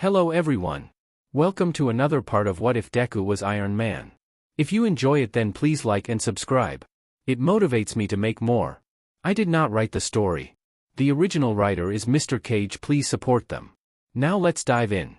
Hello everyone. Welcome to another part of What If Deku Was Iron Man. If you enjoy it then please like and subscribe. It motivates me to make more. I did not write the story. The original writer is mrkage, please support them. Now let's dive in.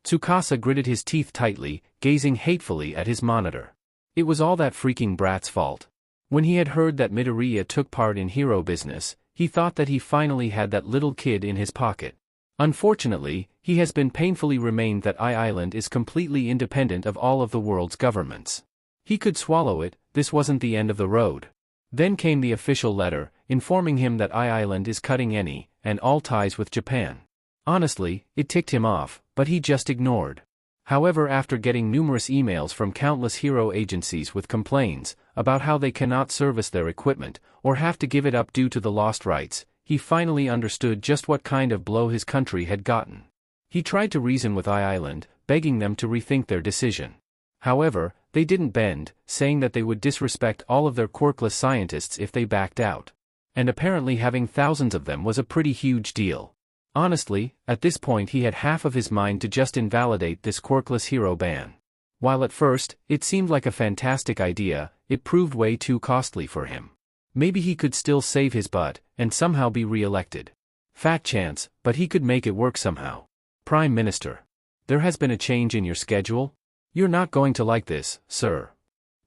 Tsukasa gritted his teeth tightly, gazing hatefully at his monitor. It was all that freaking brat's fault. When he had heard that Midoriya took part in hero business, he thought that he finally had that little kid in his pocket. Unfortunately, he has been painfully remained that Island is completely independent of all of the world's governments. He could swallow it, this wasn't the end of the road. Then came the official letter, informing him that Island is cutting any and all ties with Japan. Honestly, it ticked him off, but he just ignored. However, after getting numerous emails from countless hero agencies with complaints about how they cannot service their equipment or have to give it up due to the lost rights, he finally understood just what kind of blow his country had gotten. He tried to reason with Island, begging them to rethink their decision. However, they didn't bend, saying that they would disrespect all of their quirkless scientists if they backed out. And apparently having thousands of them was a pretty huge deal. Honestly, at this point he had half of his mind to just invalidate this quirkless hero ban. While at first, it seemed like a fantastic idea, it proved way too costly for him. Maybe he could still save his butt and somehow be re-elected. Fat chance, but he could make it work somehow. Prime Minister. There has been a change in your schedule? You're not going to like this, sir.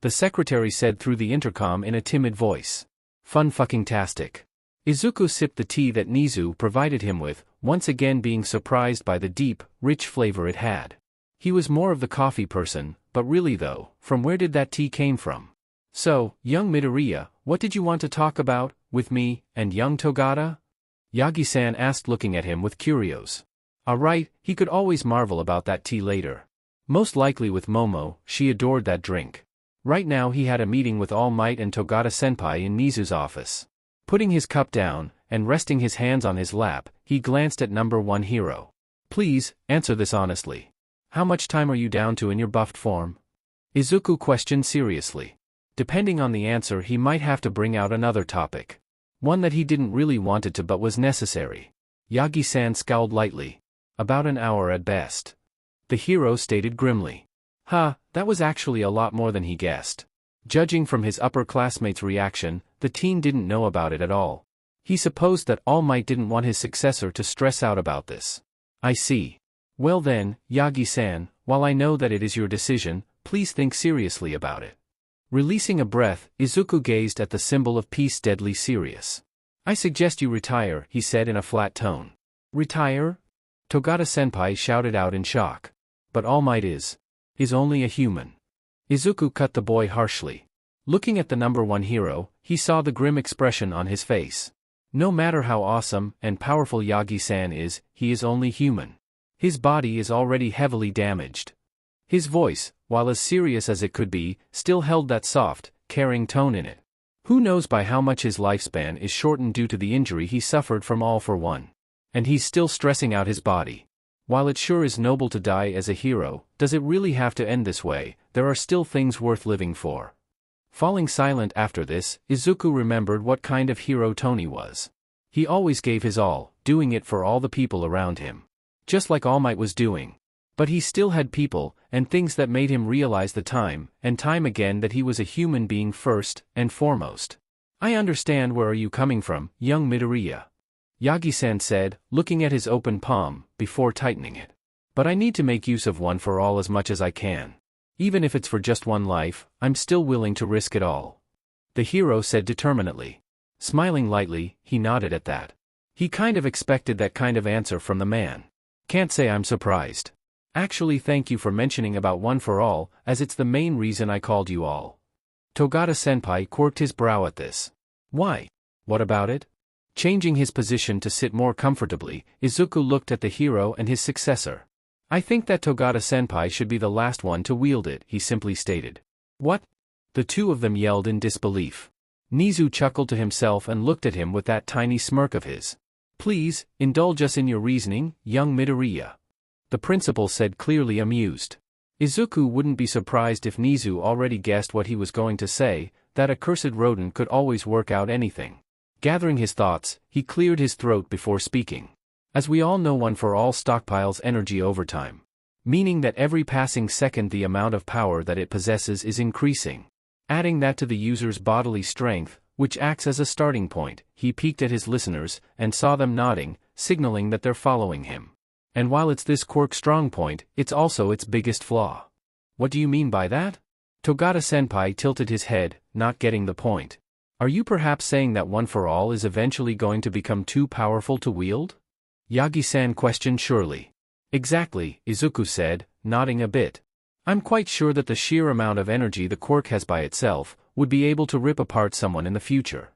The secretary said through the intercom in a timid voice. Fun-fucking-tastic. Izuku sipped the tea that Nizu provided him with, once again being surprised by the deep, rich flavor it had. He was more of the coffee person, but really though, from where did that tea came from? So, young Midoriya, what did you want to talk about, with me, and young Togata? Yagi-san asked looking at him with curios. Right, he could always marvel about that tea later. Most likely with Momo, she adored that drink. Right now he had a meeting with All Might and Togata-senpai in Nizu's office. Putting his cup down, and resting his hands on his lap, he glanced at number one hero. Please, answer this honestly. How much time are you down to in your buffed form? Izuku questioned seriously. Depending on the answer he might have to bring out another topic. One that he didn't really wanted to but was necessary. Yagi-san scowled lightly. About an hour at best. The hero stated grimly. That was actually a lot more than he guessed. Judging from his upperclassmate's reaction, the teen didn't know about it at all. He supposed that All Might didn't want his successor to stress out about this. I see. Well then, Yagi-san, while I know that it is your decision, please think seriously about it. Releasing a breath, Izuku gazed at the symbol of peace, deadly serious. I suggest you retire, he said in a flat tone. Retire? Togata-senpai shouted out in shock. But All Might is only a human. Izuku cut the boy harshly. Looking at the number one hero, he saw the grim expression on his face. No matter how awesome and powerful Yagi-san is, he is only human. His body is already heavily damaged. His voice, while as serious as it could be, still held that soft, caring tone in it. Who knows by how much his lifespan is shortened due to the injury he suffered from All for One. And he's still stressing out his body. While it sure is noble to die as a hero, does it really have to end this way? There are still things worth living for. Falling silent after this, Izuku remembered what kind of hero Tony was. He always gave his all, doing it for all the people around him. Just like All Might was doing. But he still had people, and things that made him realize the time and time again that he was a human being first and foremost. I understand where are you coming from, young Midoriya. Yagi-san said, looking at his open palm, before tightening it. But I need to make use of one for all as much as I can. Even if it's for just one life, I'm still willing to risk it all. The hero said determinedly. Smiling lightly, he nodded at that. He kind of expected that kind of answer from the man. Can't say I'm surprised. Actually, thank you for mentioning about one for all, as it's the main reason I called you all. Togata-senpai quirked his brow at this. Why? What about it? Changing his position to sit more comfortably, Izuku looked at the hero and his successor. I think that Togata-senpai should be the last one to wield it, he simply stated. What? The two of them yelled in disbelief. Nizu chuckled to himself and looked at him with that tiny smirk of his. Please, indulge us in your reasoning, young Midoriya. The principal said clearly amused. Izuku wouldn't be surprised if Nizu already guessed what he was going to say, that accursed rodent could always work out anything. Gathering his thoughts, he cleared his throat before speaking. As we all know, One for All stockpiles energy over time, meaning that every passing second the amount of power that it possesses is increasing. Adding that to the user's bodily strength, which acts as a starting point, he peeked at his listeners and saw them nodding, signaling that they're following him. And while it's this quirk's strong point, it's also its biggest flaw. What do you mean by that? Togata-senpai tilted his head, not getting the point. Are you perhaps saying that One for All is eventually going to become too powerful to wield? Yagi-san questioned surely. Exactly, Izuku said, nodding a bit. I'm quite sure that the sheer amount of energy the quirk has by itself would be able to rip apart someone in the future.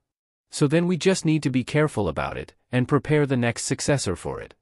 So then we just need to be careful about it, and prepare the next successor for it.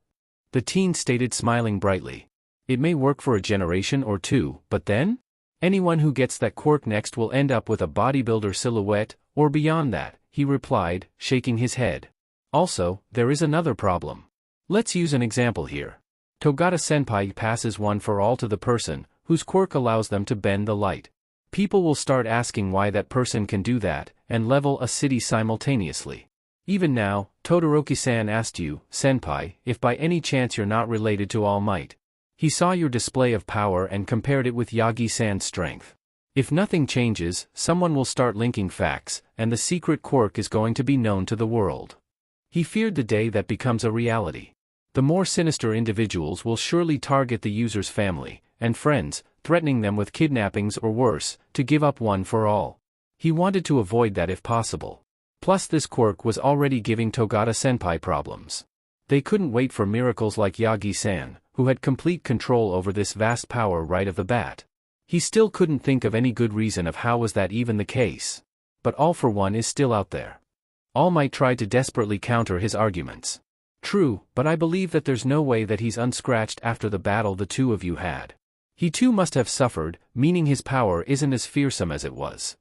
The teen stated, smiling brightly. It may work for a generation or two, but then? Anyone who gets that quirk next will end up with a bodybuilder silhouette, or beyond that, he replied, shaking his head. Also, there is another problem. Let's use an example here. Togata-senpai passes One for All to the person whose quirk allows them to bend the light. People will start asking why that person can do that, and level a city simultaneously. Even now, Todoroki-san asked you, senpai, if by any chance you're not related to All Might. He saw your display of power and compared it with Yagi-san's strength. If nothing changes, someone will start linking facts, and the secret quirk is going to be known to the world. He feared the day that becomes a reality. The more sinister individuals will surely target the user's family and friends, threatening them with kidnappings or worse, to give up One for All. He wanted to avoid that if possible. Plus this quirk was already giving Togata-senpai problems. They couldn't wait for miracles like Yagi-san, who had complete control over this vast power right off the bat. He still couldn't think of any good reason of how was that even the case. But All for One is still out there. All Might tried to desperately counter his arguments. True, but I believe that there's no way that he's unscratched after the battle the two of you had. He too must have suffered, meaning his power isn't as fearsome as it was.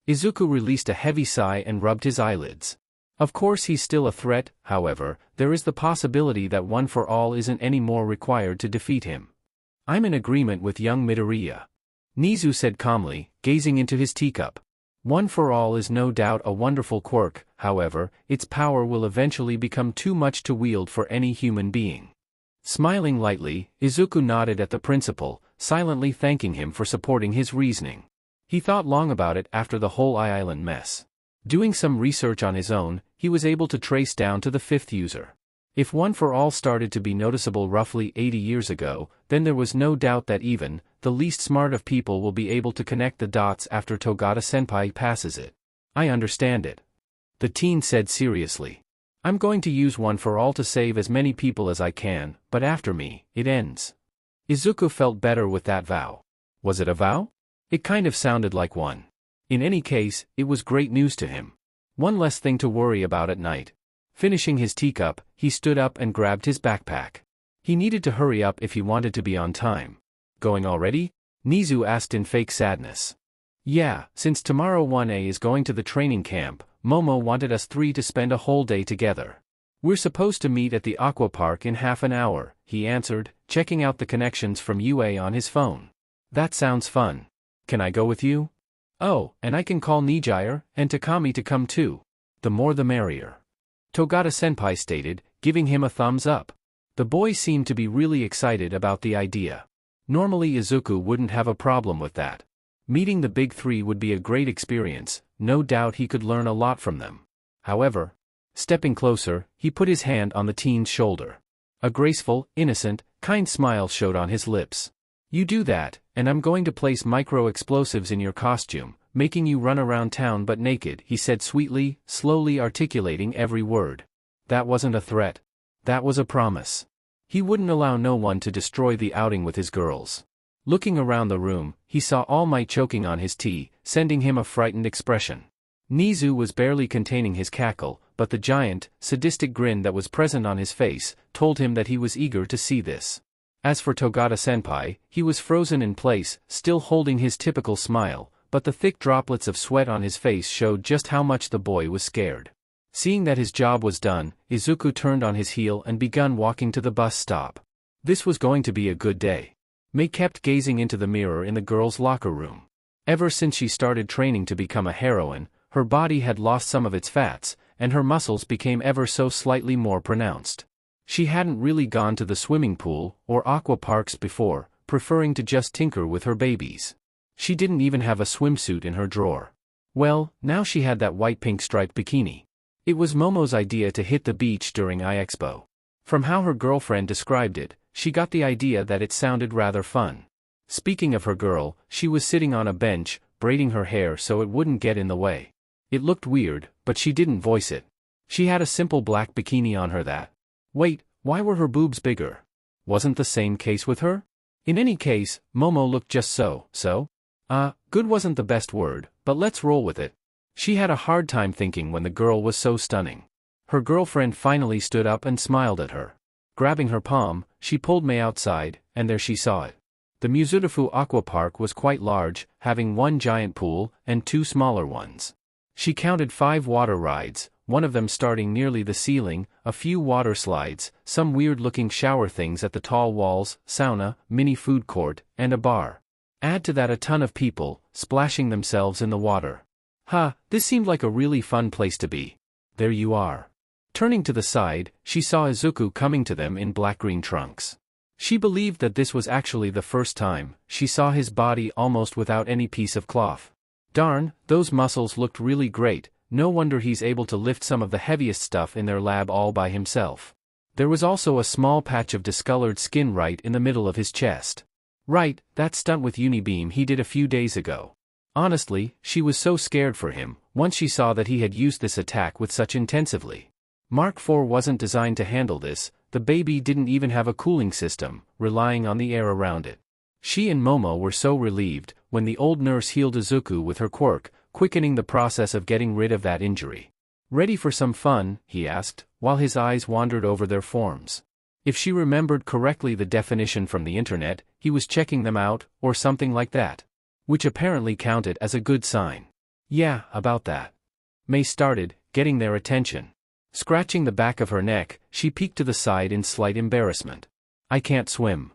Izuku released a heavy sigh and rubbed his eyelids. Of course he's still a threat, however, there is the possibility that One for All isn't any more required to defeat him. I'm in agreement with young Midoriya. Nizu said calmly, gazing into his teacup. One for All is no doubt a wonderful quirk, however, its power will eventually become too much to wield for any human being. Smiling lightly, Izuku nodded at the principal, silently thanking him for supporting his reasoning. He thought long about it after the whole island mess. Doing some research on his own, he was able to trace down to the fifth user. If One for All started to be noticeable roughly 80 years ago, then there was no doubt that even the least smart of people will be able to connect the dots after Togata-senpai passes it. I understand it. The teen said seriously. I'm going to use One for All to save as many people as I can, but after me, it ends. Izuku felt better with that vow. Was it a vow? It kind of sounded like one. In any case, it was great news to him. One less thing to worry about at night. Finishing his teacup, he stood up and grabbed his backpack. He needed to hurry up if he wanted to be on time. Going already? Nizu asked in fake sadness. Yeah, since tomorrow 1A is going to the training camp, Momo wanted us three to spend a whole day together. We're supposed to meet at the aqua park in half an hour, he answered, checking out the connections from UA on his phone. That sounds fun. Can I go with you? Oh, and I can call Nijire and Takami to come too. The more the merrier. Togata-senpai stated, giving him a thumbs up. The boy seemed to be really excited about the idea. Normally Izuku wouldn't have a problem with that. Meeting the big three would be a great experience, no doubt he could learn a lot from them. However, stepping closer, he put his hand on the teen's shoulder. A graceful, innocent, kind smile showed on his lips. You do that, and I'm going to place micro-explosives in your costume, making you run around town but naked, he said sweetly, slowly articulating every word. That wasn't a threat. That was a promise. He wouldn't allow no one to destroy the outing with his girls. Looking around the room, he saw All Might choking on his tea, sending him a frightened expression. Nizu was barely containing his cackle, but the giant, sadistic grin that was present on his face told him that he was eager to see this. As for Togata-senpai, he was frozen in place, still holding his typical smile, but the thick droplets of sweat on his face showed just how much the boy was scared. Seeing that his job was done, Izuku turned on his heel and began walking to the bus stop. This was going to be a good day. Mei kept gazing into the mirror in the girls' locker room. Ever since she started training to become a heroine, her body had lost some of its fats, and her muscles became ever so slightly more pronounced. She hadn't really gone to the swimming pool or aqua parks before, preferring to just tinker with her babies. She didn't even have a swimsuit in her drawer. Well, now she had that white-pink striped bikini. It was Momo's idea to hit the beach during iExpo. From how her girlfriend described it, she got the idea that it sounded rather fun. Speaking of her girl, she was sitting on a bench, braiding her hair so it wouldn't get in the way. It looked weird, but she didn't voice it. She had a simple black bikini on her that. Wait, why were her boobs bigger? Wasn't the same case with her? In any case, Momo looked just so. Good wasn't the best word, but let's roll with it. She had a hard time thinking when the girl was so stunning. Her girlfriend finally stood up and smiled at her. Grabbing her palm, she pulled May outside, and there she saw it. The Muzutafu Aqua Park was quite large, having one giant pool and two smaller ones. She counted 5 water rides, one of them starting nearly the ceiling, a few water slides, some weird-looking shower things at the tall walls, sauna, mini food court, and a bar. Add to that a ton of people, splashing themselves in the water. This seemed like a really fun place to be. There you are. Turning to the side, she saw Izuku coming to them in black-green trunks. She believed that this was actually the first time she saw his body almost without any piece of cloth. Darn, those muscles looked really great, no wonder he's able to lift some of the heaviest stuff in their lab all by himself. There was also a small patch of discolored skin right in the middle of his chest. Right, that stunt with Unibeam he did a few days ago. Honestly, she was so scared for him, once she saw that he had used this attack with such intensively. Mark IV wasn't designed to handle this, the baby didn't even have a cooling system, relying on the air around it. She and Momo were so relieved when the old nurse healed Izuku with her quirk, quickening the process of getting rid of that injury. Ready for some fun? He asked, while his eyes wandered over their forms. If she remembered correctly the definition from the internet, he was checking them out, or something like that. Which apparently counted as a good sign. Yeah, about that. May started, getting their attention. Scratching the back of her neck, she peeked to the side in slight embarrassment. I can't swim.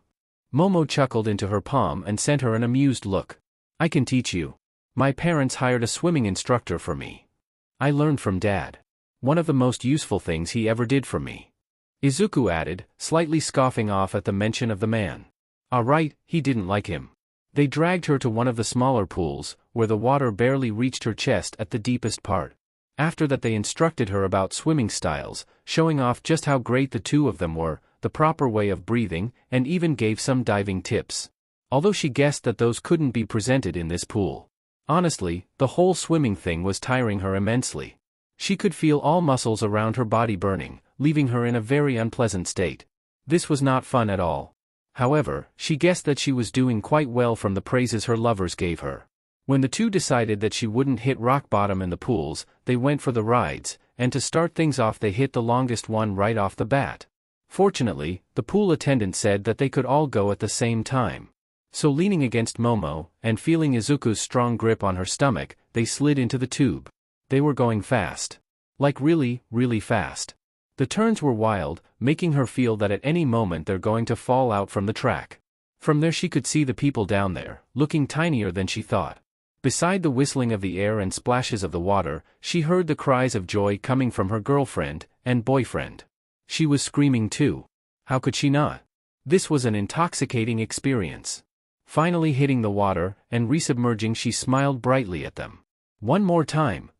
Momo chuckled into her palm and sent her an amused look. I can teach you. My parents hired a swimming instructor for me. I learned from Dad. One of the most useful things he ever did for me. Izuku added, slightly scoffing off at the mention of the man. Right, he didn't like him. They dragged her to one of the smaller pools, where the water barely reached her chest at the deepest part. After that they instructed her about swimming styles, showing off just how great the two of them were, the proper way of breathing, and even gave some diving tips. Although she guessed that those couldn't be presented in this pool. Honestly, the whole swimming thing was tiring her immensely. She could feel all muscles around her body burning, leaving her in a very unpleasant state. This was not fun at all. However, she guessed that she was doing quite well from the praises her lovers gave her. When the two decided that she wouldn't hit rock bottom in the pools, they went for the rides, and to start things off they hit the longest one right off the bat. Fortunately, the pool attendant said that they could all go at the same time. So leaning against Momo, and feeling Izuku's strong grip on her stomach, they slid into the tube. They were going fast. Like really, really fast. The turns were wild, making her feel that at any moment they're going to fall out from the track. From there she could see the people down there, looking tinier than she thought. Beside the whistling of the air and splashes of the water, she heard the cries of joy coming from her girlfriend and boyfriend. She was screaming too. How could she not? This was an intoxicating experience. Finally hitting the water and resubmerging, she smiled brightly at them. One more time.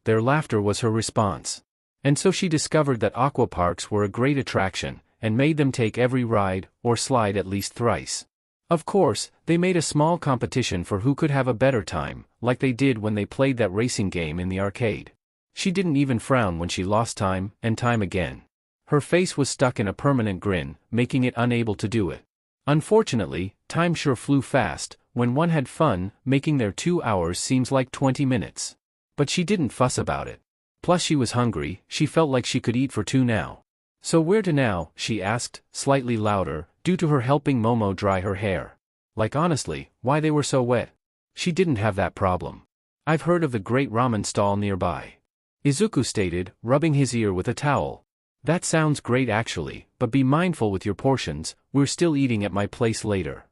Their laughter was her response. And so she discovered that aqua parks were a great attraction, and made them take every ride or slide at least thrice. Of course, they made a small competition for who could have a better time, like they did when they played that racing game in the arcade. She didn't even frown when she lost time and time again. Her face was stuck in a permanent grin, making it unable to do it. Unfortunately, time sure flew fast, when one had fun, making their 2 hours seems like 20 minutes. But she didn't fuss about it. Plus she was hungry, she felt like she could eat for 2 now. So where to now, she asked, slightly louder, due to her helping Momo dry her hair. Like honestly, why they were so wet? She didn't have that problem. I've heard of the great ramen stall nearby. Izuku stated, rubbing his ear with a towel. That sounds great actually, but be mindful with your portions, we're still eating at my place later.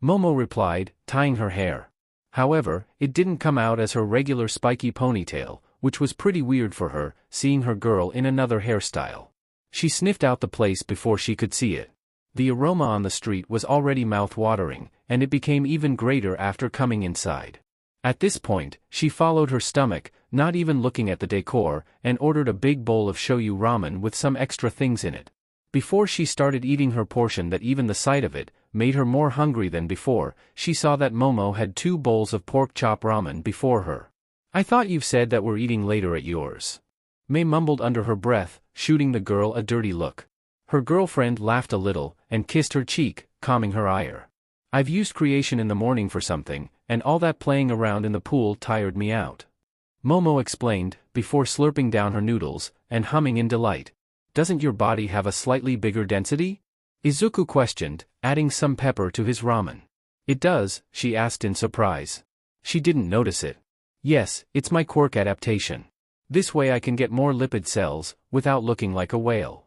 Momo replied, tying her hair. However, it didn't come out as her regular spiky ponytail, which was pretty weird for her, seeing her girl in another hairstyle. She sniffed out the place before she could see it. The aroma on the street was already mouth-watering, and it became even greater after coming inside. At this point, she followed her stomach, not even looking at the decor, and ordered a big bowl of shoyu ramen with some extra things in it. Before she started eating her portion that even the sight of it made her more hungry than before, she saw that Momo had 2 bowls of pork chop ramen before her. "I thought you've said that we're eating later at yours." May mumbled under her breath, shooting the girl a dirty look. Her girlfriend laughed a little, and kissed her cheek, calming her ire. "I've used creation in the morning for something, and all that playing around in the pool tired me out," Momo explained, before slurping down her noodles, and humming in delight. "Doesn't your body have a slightly bigger density?" Izuku questioned, adding some pepper to his ramen. "It does?" she asked in surprise. She didn't notice it. "Yes, it's my quirk adaptation. This way I can get more lipid cells, without looking like a whale,"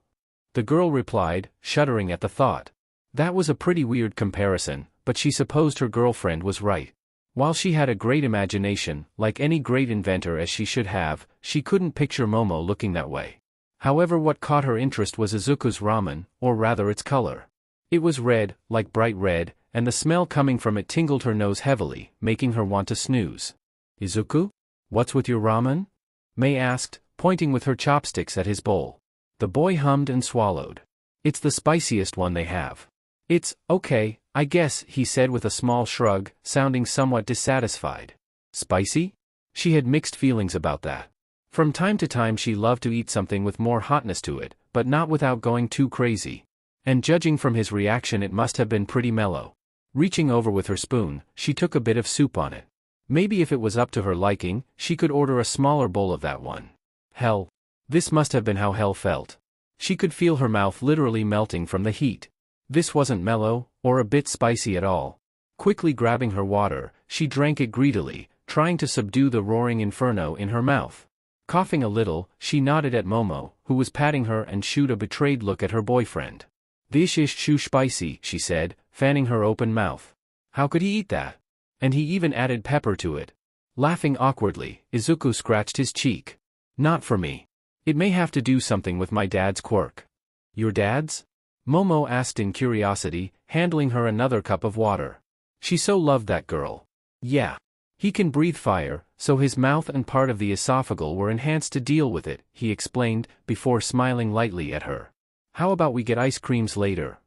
the girl replied, shuddering at the thought. That was a pretty weird comparison, but she supposed her girlfriend was right. While she had a great imagination, like any great inventor as she should have, she couldn't picture Momo looking that way. However, what caught her interest was Izuku's ramen, or rather its color. It was red, like bright red, and the smell coming from it tingled her nose heavily, making her want to snooze. "Izuku? What's with your ramen?" May asked, pointing with her chopsticks at his bowl. The boy hummed and swallowed. "It's the spiciest one they have." "It's okay, I guess," he said with a small shrug, sounding somewhat dissatisfied. Spicy? She had mixed feelings about that. From time to time she loved to eat something with more hotness to it, but not without going too crazy. And judging from his reaction it must have been pretty mellow. Reaching over with her spoon, she took a bit of soup on it. Maybe if it was up to her liking, she could order a smaller bowl of that one. Hell. This must have been how hell felt. She could feel her mouth literally melting from the heat. This wasn't mellow, or a bit spicy at all. Quickly grabbing her water, she drank it greedily, trying to subdue the roaring inferno in her mouth. Coughing a little, she nodded at Momo, who was patting her, and shot a betrayed look at her boyfriend. "This is too spicy," she said, fanning her open mouth. How could he eat that? And he even added pepper to it. Laughing awkwardly, Izuku scratched his cheek. "Not for me. It may have to do something with my dad's quirk." "Your dad's?" Momo asked in curiosity, handling her another cup of water. She so loved that girl. "Yeah. He can breathe fire, so his mouth and part of the esophageal were enhanced to deal with it," he explained, before smiling lightly at her. "How about we get ice creams later?"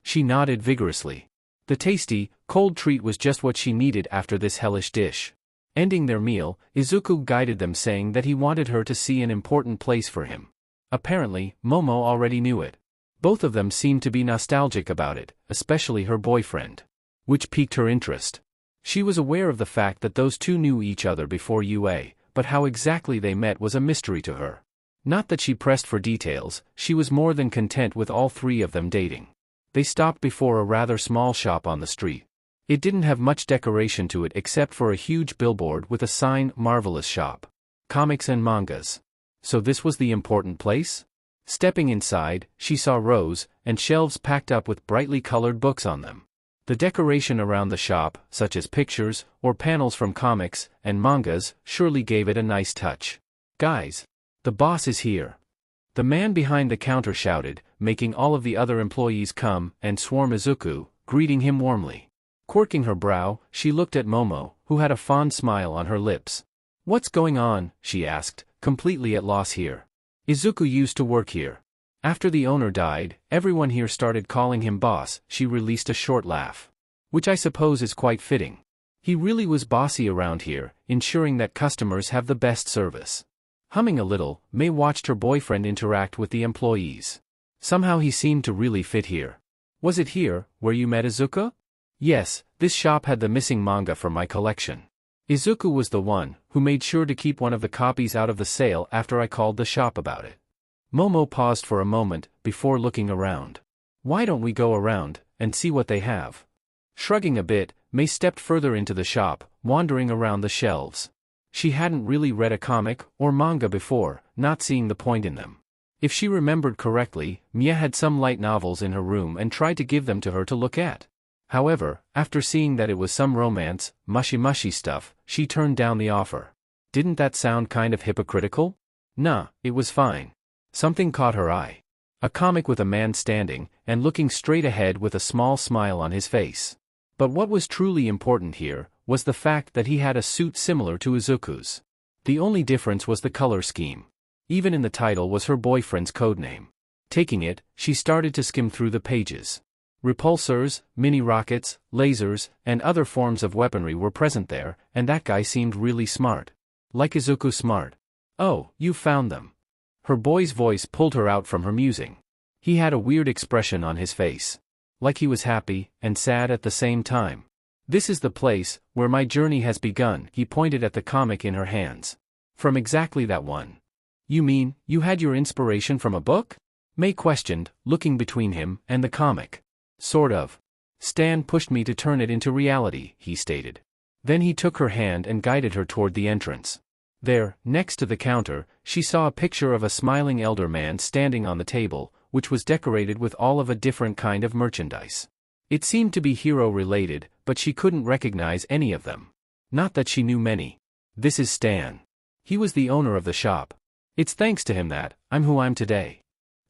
She nodded vigorously. The tasty, cold treat was just what she needed after this hellish dish. Ending their meal, Izuku guided them, saying that he wanted her to see an important place for him. Apparently, Momo already knew it. Both of them seemed to be nostalgic about it, especially her boyfriend. Which piqued her interest. She was aware of the fact that those two knew each other before UA, but how exactly they met was a mystery to her. Not that she pressed for details, she was more than content with all 3 of them dating. They stopped before a rather small shop on the street. It didn't have much decoration to it except for a huge billboard with a sign, "Marvelous Shop. Comics and Mangas." So this was the important place? Stepping inside, she saw rows and shelves packed up with brightly colored books on them. The decoration around the shop, such as pictures or panels from comics and mangas, surely gave it a nice touch. "Guys, the boss is here," the man behind the counter shouted, making all of the other employees come and swarm Izuku, greeting him warmly. Quirking her brow, she looked at Momo, who had a fond smile on her lips. "What's going on?" she asked, completely at loss here. "Izuku used to work here. After the owner died, everyone here started calling him boss." She released a short laugh. "Which I suppose is quite fitting. He really was bossy around here, ensuring that customers have the best service." Humming a little, May watched her boyfriend interact with the employees. Somehow he seemed to really fit here. "Was it here where you met Izuku?" "Yes, this shop had the missing manga from my collection. Izuku was the one who made sure to keep one of the copies out of the sale after I called the shop about it." Momo paused for a moment, before looking around. "Why don't we go around and see what they have?" Shrugging a bit, May stepped further into the shop, wandering around the shelves. She hadn't really read a comic or manga before, not seeing the point in them. If she remembered correctly, Mia had some light novels in her room and tried to give them to her to look at. However, after seeing that it was some romance, mushy stuff, she turned down the offer. Didn't that sound kind of hypocritical? Nah, it was fine. Something caught her eye. A comic with a man standing and looking straight ahead with a small smile on his face. But what was truly important here was the fact that he had a suit similar to Izuku's. The only difference was the color scheme. Even in the title was her boyfriend's codename. Taking it, she started to skim through the pages. Repulsors, mini-rockets, lasers, and other forms of weaponry were present there, and that guy seemed really smart. Like Izuku smart. Oh, you found them. Her boy's voice pulled her out from her musing. He had a weird expression on his face. Like he was happy and sad at the same time. This is the place where my journey has begun. He pointed at the comic in her hands. From exactly that one. You mean, you had your inspiration from a book? May questioned, looking between him and the comic. Sort of. Stan pushed me to turn it into reality, he stated. Then he took her hand and guided her toward the entrance. There, next to the counter, she saw a picture of a smiling elder man standing on the table, which was decorated with all of a different kind of merchandise. It seemed to be hero-related, but she couldn't recognize any of them. Not that she knew many. This is Stan. He was the owner of the shop. It's thanks to him that I'm who I'm today.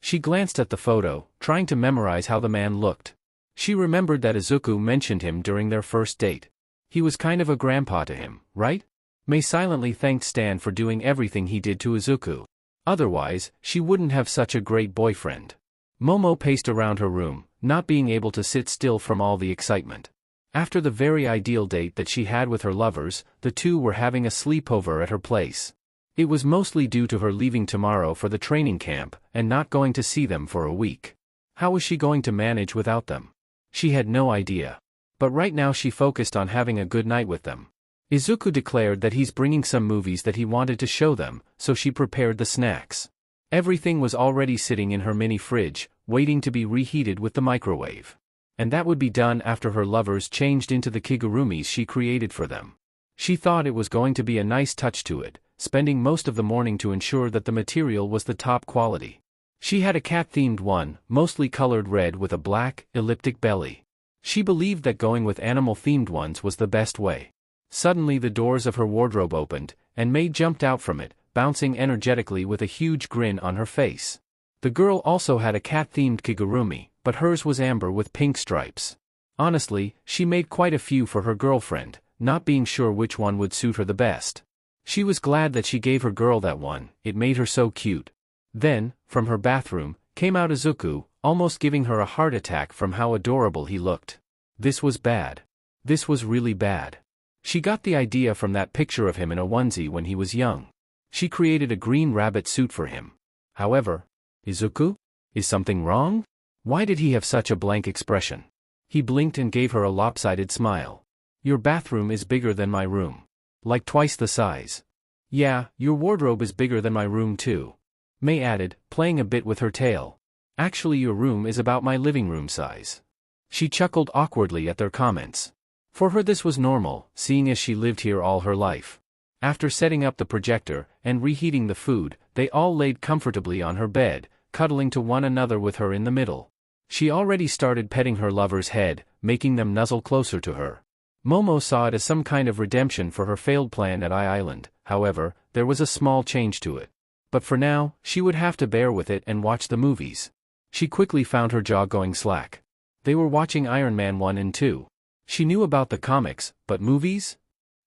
She glanced at the photo, trying to memorize how the man looked. She remembered that Izuku mentioned him during their first date. He was kind of a grandpa to him, right? May silently thanked Stan for doing everything he did to Izuku. Otherwise, she wouldn't have such a great boyfriend. Momo paced around her room, not being able to sit still from all the excitement. After the very ideal date that she had with her lovers, the two were having a sleepover at her place. It was mostly due to her leaving tomorrow for the training camp and not going to see them for a week. How was she going to manage without them? She had no idea. But right now she focused on having a good night with them. Izuku declared that he's bringing some movies that he wanted to show them, so she prepared the snacks. Everything was already sitting in her mini fridge, waiting to be reheated with the microwave. And that would be done after her lovers changed into the kigurumis she created for them. She thought it was going to be a nice touch to it, spending most of the morning to ensure that the material was the top quality. She had a cat-themed one, mostly colored red with a black, elliptic belly. She believed that going with animal-themed ones was the best way. Suddenly the doors of her wardrobe opened, and May jumped out from it, bouncing energetically with a huge grin on her face. The girl also had a cat-themed kigurumi, but hers was amber with pink stripes. Honestly, she made quite a few for her girlfriend, not being sure which one would suit her the best. She was glad that she gave her girl that one, it made her so cute. Then, from her bathroom, came out Izuku, almost giving her a heart attack from how adorable he looked. This was bad. This was really bad. She got the idea from that picture of him in a onesie when he was young. She created a green rabbit suit for him. However, Izuku? Is something wrong? Why did he have such a blank expression? He blinked and gave her a lopsided smile. Your bathroom is bigger than my room. Like twice the size. Yeah, your wardrobe is bigger than my room too. May added, playing a bit with her tail. Actually your room is about my living room size. She chuckled awkwardly at their comments. For her this was normal, seeing as she lived here all her life. After setting up the projector and reheating the food, they all laid comfortably on her bed, cuddling to one another with her in the middle. She already started petting her lover's head, making them nuzzle closer to her. Momo saw it as some kind of redemption for her failed plan at Island. However, there was a small change to it. But for now, she would have to bear with it and watch the movies. She quickly found her jaw going slack. They were watching Iron Man 1 and 2. She knew about the comics, but movies?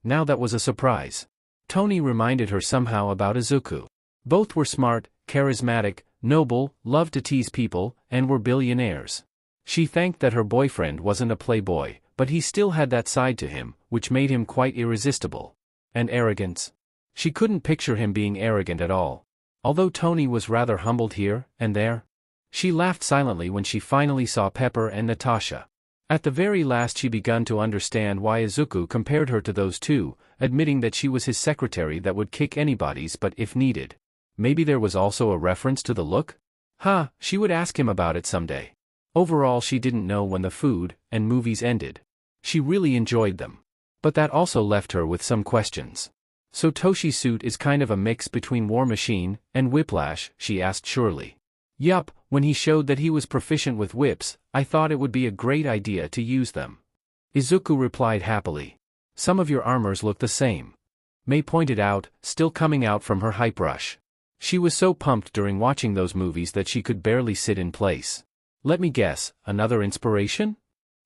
Now that was a surprise. Tony reminded her somehow about Izuku. Both were smart, charismatic, noble, loved to tease people, and were billionaires. She thanked that her boyfriend wasn't a playboy, but he still had that side to him, which made him quite irresistible. And arrogance. She couldn't picture him being arrogant at all. Although Tony was rather humbled here and there. She laughed silently when she finally saw Pepper and Natasha. At the very last she begun to understand why Izuku compared her to those two, admitting that she was his secretary that would kick anybody's butt if needed. Maybe there was also a reference to the look? She would ask him about it someday. Overall she didn't know when the food and movies ended. She really enjoyed them. But that also left her with some questions. So Toshi's suit is kind of a mix between War Machine and Whiplash, she asked surely. Yup, when he showed that he was proficient with whips, I thought it would be a great idea to use them. Izuku replied happily. Some of your armors look the same. May pointed out, still coming out from her hype rush. She was so pumped during watching those movies that she could barely sit in place. Let me guess, another inspiration?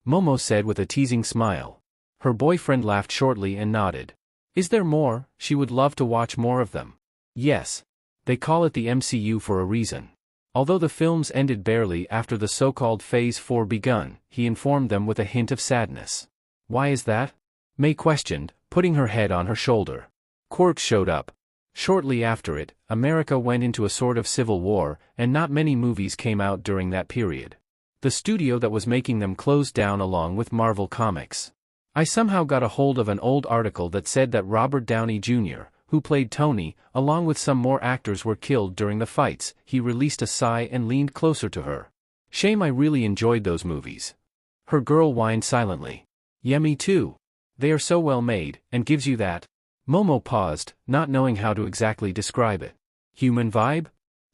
Momo said with a teasing smile. Her boyfriend laughed shortly and nodded. Is there more? She would love to watch more of them. Yes. They call it the MCU for a reason. Although the films ended barely after the so-called Phase 4 begun, he informed them with a hint of sadness. Why is that? May questioned, putting her head on her shoulder. Quirks showed up. Shortly after it, America went into a sort of civil war, and not many movies came out during that period. The studio that was making them closed down along with Marvel Comics. I somehow got a hold of an old article that said that Robert Downey Jr., who played Tony, along with some more actors were killed during the fights. He released a sigh and leaned closer to her. Shame, I really enjoyed those movies. Her girl whined silently. Yeah, me too. They are so well made, and gives you that. Momo paused, not knowing how to exactly describe it. Human vibe?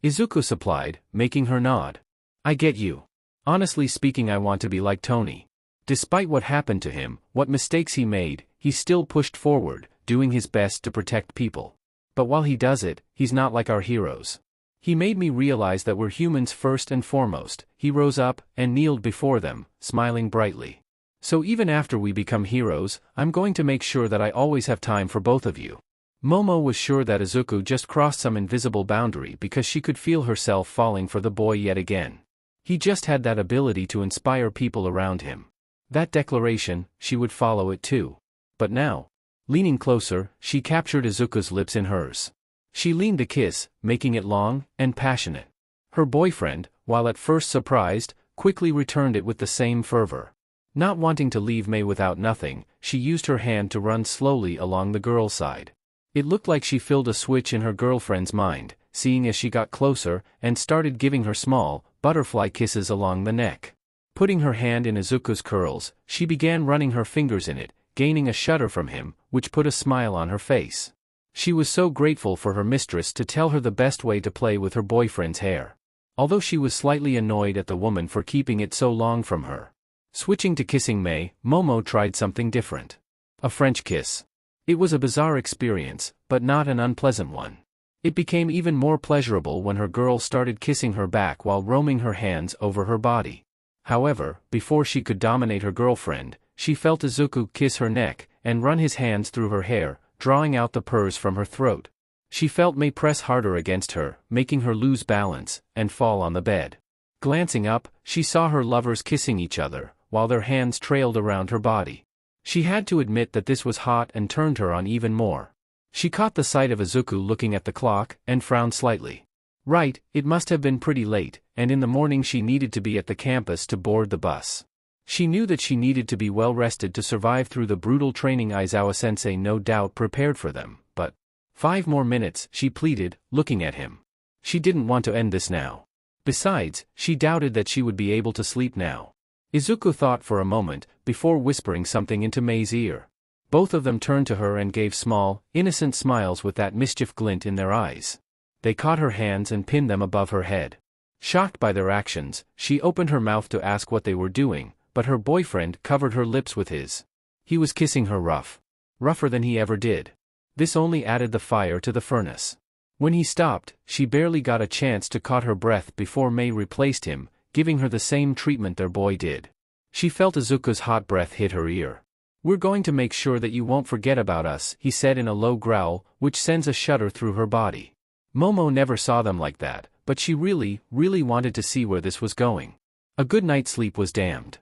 Izuku supplied, making her nod. I get you. Honestly speaking, I want to be like Tony. Despite what happened to him, what mistakes he made, he still pushed forward, doing his best to protect people. But while he does it, he's not like our heroes. He made me realize that we're humans first and foremost. He rose up and kneeled before them, smiling brightly. So even after we become heroes, I'm going to make sure that I always have time for both of you. Momo was sure that Izuku just crossed some invisible boundary because she could feel herself falling for the boy yet again. He just had that ability to inspire people around him. That declaration, she would follow it too. But now, leaning closer, she captured Izuku's lips in hers. She leaned the kiss, making it long and passionate. Her boyfriend, while at first surprised, quickly returned it with the same fervor. Not wanting to leave May without nothing, she used her hand to run slowly along the girl's side. It looked like she filled a switch in her girlfriend's mind, seeing as she got closer and started giving her small, butterfly kisses along the neck. Putting her hand in Izuku's curls, she began running her fingers in it, gaining a shudder from him, which put a smile on her face. She was so grateful for her mistress to tell her the best way to play with her boyfriend's hair. Although she was slightly annoyed at the woman for keeping it so long from her. Switching to kissing May, Momo tried something different. A French kiss. It was a bizarre experience, but not an unpleasant one. It became even more pleasurable when her girl started kissing her back while roaming her hands over her body. However, before she could dominate her girlfriend, she felt Izuku kiss her neck and run his hands through her hair, drawing out the purrs from her throat. She felt May press harder against her, making her lose balance and fall on the bed. Glancing up, she saw her lovers kissing each other, while their hands trailed around her body. She had to admit that this was hot and turned her on even more. She caught the sight of Izuku looking at the clock and frowned slightly. Right, it must have been pretty late, and in the morning she needed to be at the campus to board the bus. She knew that she needed to be well rested to survive through the brutal training Aizawa-sensei no doubt prepared for them, but 5 more minutes, she pleaded, looking at him. She didn't want to end this now. Besides, she doubted that she would be able to sleep now. Izuku thought for a moment, before whispering something into May's ear. Both of them turned to her and gave small, innocent smiles with that mischief glint in their eyes. They caught her hands and pinned them above her head. Shocked by their actions, she opened her mouth to ask what they were doing, but her boyfriend covered her lips with his. He was kissing her rougher than he ever did. This only added the fire to the furnace. When he stopped, she barely got a chance to catch her breath before May replaced him, giving her the same treatment their boy did. She felt Izuku's hot breath hit her ear. "We're going to make sure that you won't forget about us," he said in a low growl, which sends a shudder through her body. Momo never saw them like that, but she really wanted to see where this was going. A good night's sleep was damned.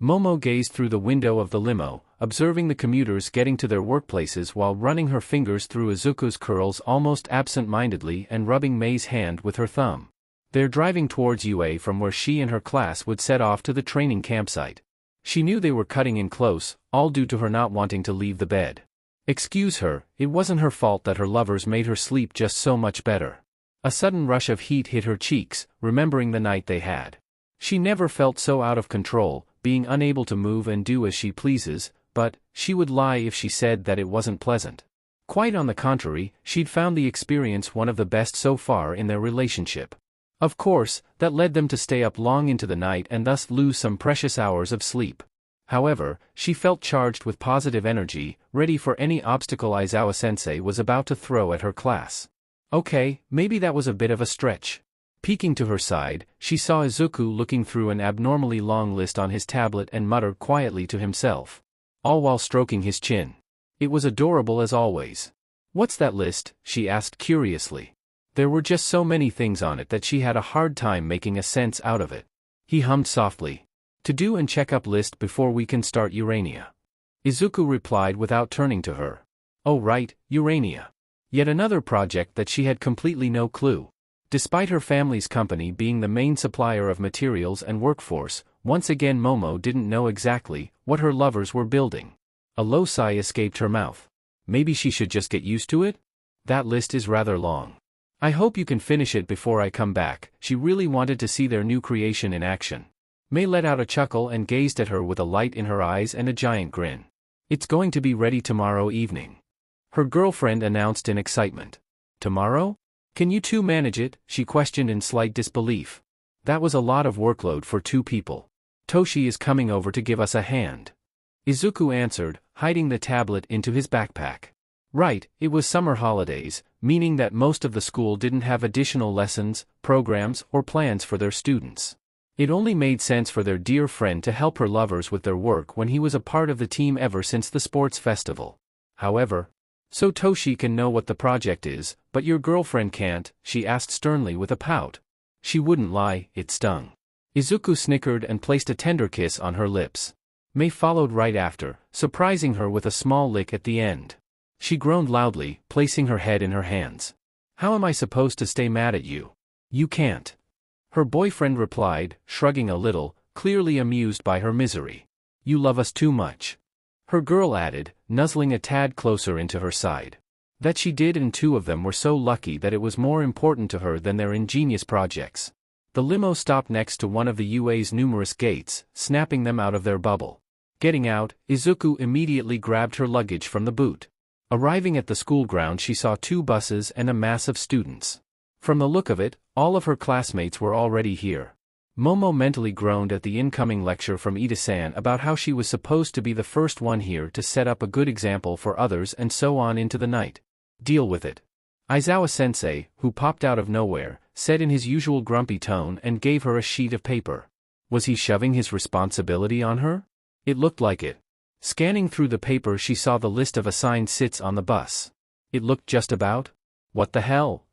Momo gazed through the window of the limo, observing the commuters getting to their workplaces while running her fingers through Izuku's curls almost absent-mindedly and rubbing May's hand with her thumb. They're driving towards UA from where she and her class would set off to the training campsite. She knew they were cutting in close, all due to her not wanting to leave the bed. Excuse her, it wasn't her fault that her lovers made her sleep just so much better. A sudden rush of heat hit her cheeks, remembering the night they had. She never felt so out of control, being unable to move and do as she pleases, but she would lie if she said that it wasn't pleasant. Quite on the contrary, she'd found the experience one of the best so far in their relationship. Of course, that led them to stay up long into the night and thus lose some precious hours of sleep. However, she felt charged with positive energy, ready for any obstacle Aizawa-sensei was about to throw at her class. Okay, maybe that was a bit of a stretch. Peeking to her side, she saw Izuku looking through an abnormally long list on his tablet and muttered quietly to himself, all while stroking his chin. It was adorable as always. What's that list? She asked curiously. There were just so many things on it that she had a hard time making a sense out of it. He hummed softly. To do and check up list before we can start Urania. Izuku replied without turning to her. Oh right, Urania. Yet another project that she had completely no clue. Despite her family's company being the main supplier of materials and workforce, once again Momo didn't know exactly what her lovers were building. A low sigh escaped her mouth. Maybe she should just get used to it? That list is rather long. I hope you can finish it before I come back. She really wanted to see their new creation in action. Mei let out a chuckle and gazed at her with a light in her eyes and a giant grin. It's going to be ready tomorrow evening. Her girlfriend announced in excitement. Tomorrow? Can you two manage it? She questioned in slight disbelief. That was a lot of workload for two people. Toshi is coming over to give us a hand. Izuku answered, hiding the tablet into his backpack. Right, it was summer holidays, meaning that most of the school didn't have additional lessons, programs, or plans for their students. It only made sense for their dear friend to help her lovers with their work when he was a part of the team ever since the sports festival. However, so Toshi can know what the project is, but your girlfriend can't, she asked sternly with a pout. She wouldn't lie, it stung. Izuku snickered and placed a tender kiss on her lips. Mei followed right after, surprising her with a small lick at the end. She groaned loudly, placing her head in her hands. How am I supposed to stay mad at you? You can't. Her boyfriend replied, shrugging a little, clearly amused by her misery. You love us too much. Her girl added, nuzzling a tad closer into her side. That she did, and two of them were so lucky that it was more important to her than their ingenious projects. The limo stopped next to one of the UA's numerous gates, snapping them out of their bubble. Getting out, Izuku immediately grabbed her luggage from the boot. Arriving at the school ground, she saw two buses and a mass of students. From the look of it, all of her classmates were already here. Momo mentally groaned at the incoming lecture from Ida-san about how she was supposed to be the first one here to set up a good example for others and so on into the night. Deal with it. Aizawa-sensei, who popped out of nowhere, said in his usual grumpy tone and gave her a sheet of paper. Was he shoving his responsibility on her? It looked like it. Scanning through the paper, she saw the list of assigned seats on the bus. It looked just about. What the hell?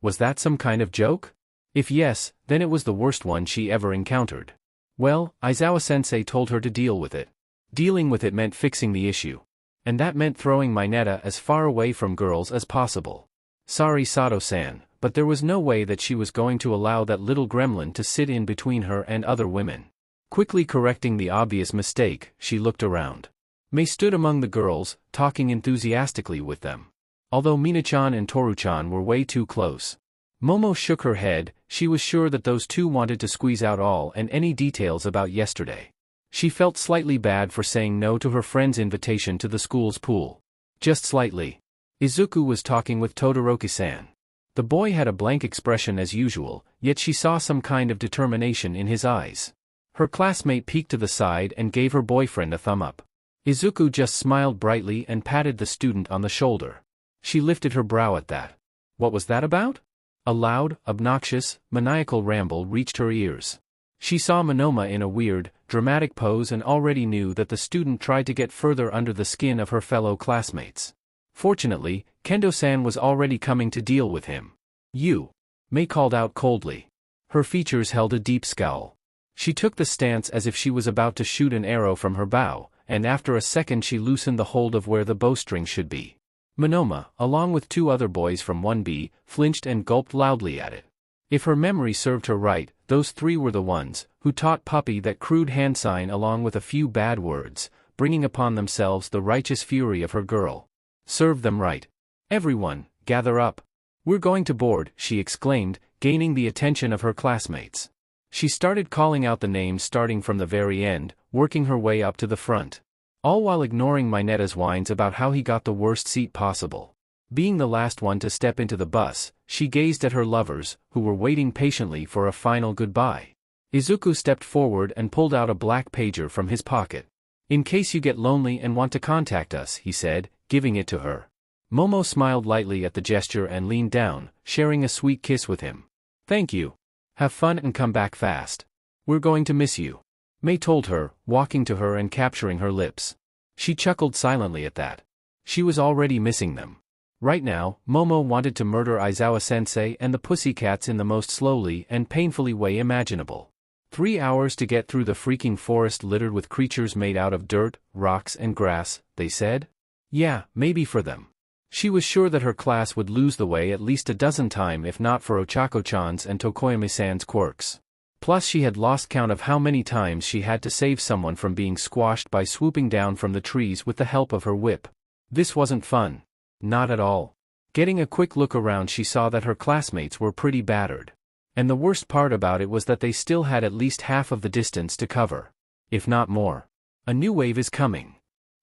Was that some kind of joke? If yes, then it was the worst one she ever encountered. Well, Aizawa-sensei told her to deal with it. Dealing with it meant fixing the issue. And that meant throwing Mineta as far away from girls as possible. Sorry Sato-san, but there was no way that she was going to allow that little gremlin to sit in between her and other women. Quickly correcting the obvious mistake, she looked around. Mei stood among the girls, talking enthusiastically with them. Although Mina-chan and Toru-chan were way too close. Momo shook her head. She was sure that those two wanted to squeeze out all and any details about yesterday. She felt slightly bad for saying no to her friend's invitation to the school's pool. Just slightly. Izuku was talking with Todoroki-san. The boy had a blank expression as usual, yet she saw some kind of determination in his eyes. Her classmate peeked to the side and gave her boyfriend a thumb up. Izuku just smiled brightly and patted the student on the shoulder. She lifted her brow at that. What was that about? A loud, obnoxious, maniacal ramble reached her ears. She saw Monoma in a weird, dramatic pose and already knew that the student tried to get further under the skin of her fellow classmates. Fortunately, Kendo-san was already coming to deal with him. You. Mei called out coldly. Her features held a deep scowl. She took the stance as if she was about to shoot an arrow from her bow, and after a second she loosened the hold of where the bowstring should be. Monoma, along with two other boys from 1B, flinched and gulped loudly at it. If her memory served her right, those three were the ones who taught Puppy that crude hand sign along with a few bad words, bringing upon themselves the righteous fury of her girl. Serve them right. Everyone, gather up. We're going to board, she exclaimed, gaining the attention of her classmates. She started calling out the names starting from the very end, working her way up to the front. All while ignoring Mineta's whines about how he got the worst seat possible. Being the last one to step into the bus, she gazed at her lovers, who were waiting patiently for a final goodbye. Izuku stepped forward and pulled out a black pager from his pocket. In case you get lonely and want to contact us, he said, giving it to her. Momo smiled lightly at the gesture and leaned down, sharing a sweet kiss with him. Thank you. Have fun and come back fast. We're going to miss you. Mei told her, walking to her and capturing her lips. She chuckled silently at that. She was already missing them. Right now, Momo wanted to murder Aizawa-sensei and the pussycats in the most slowly and painfully way imaginable. 3 hours to get through the freaking forest littered with creatures made out of dirt, rocks and grass, they said? Yeah, maybe for them. She was sure that her class would lose the way at least a dozen times if not for Ochako-chan's and Tokoyami-san's quirks. Plus she had lost count of how many times she had to save someone from being squashed by swooping down from the trees with the help of her whip. This wasn't fun. Not at all. Getting a quick look around, she saw that her classmates were pretty battered. And the worst part about it was that they still had at least half of the distance to cover. If not more. A new wave is coming.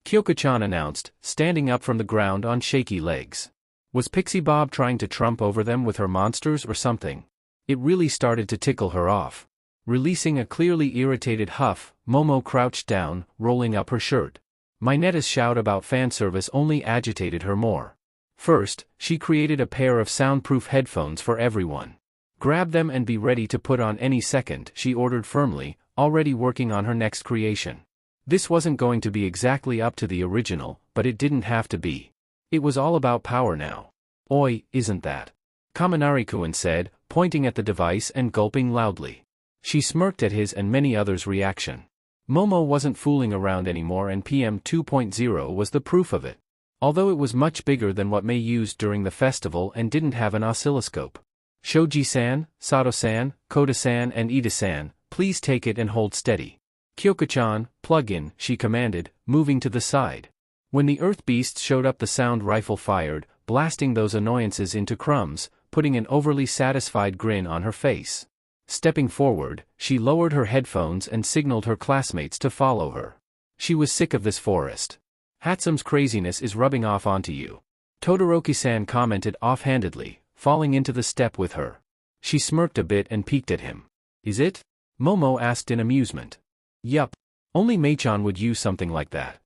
Kyoko-chan announced, standing up from the ground on shaky legs. Was Pixie Bob trying to trump over them with her monsters or something? It really started to tickle her off. Releasing a clearly irritated huff, Momo crouched down, rolling up her shirt. Minetta's shout about fan service only agitated her more. First, she created a pair of soundproof headphones for everyone. Grab them and be ready to put on any second, she ordered firmly, already working on her next creation. This wasn't going to be exactly up to the original, but it didn't have to be. It was all about power now. Oi, isn't that? Kaminari-kun said, pointing at the device and gulping loudly. She smirked at his and many others' reaction. Momo wasn't fooling around anymore and PM 2.0 was the proof of it. Although it was much bigger than what Mei used during the festival and didn't have an oscilloscope. Shoji-san, Sato-san, Koda-san and Ida-san, please take it and hold steady. Kyoko-chan, plug in, she commanded, moving to the side. When the earth beasts showed up, the sound rifle fired, blasting those annoyances into crumbs, putting an overly satisfied grin on her face. Stepping forward, she lowered her headphones and signaled her classmates to follow her. She was sick of this forest. Hatsume's craziness is rubbing off onto you. Todoroki-san commented offhandedly, falling into the step with her. She smirked a bit and peeked at him. Is it? Momo asked in amusement. Yup. Only Mei-chan would use something like that.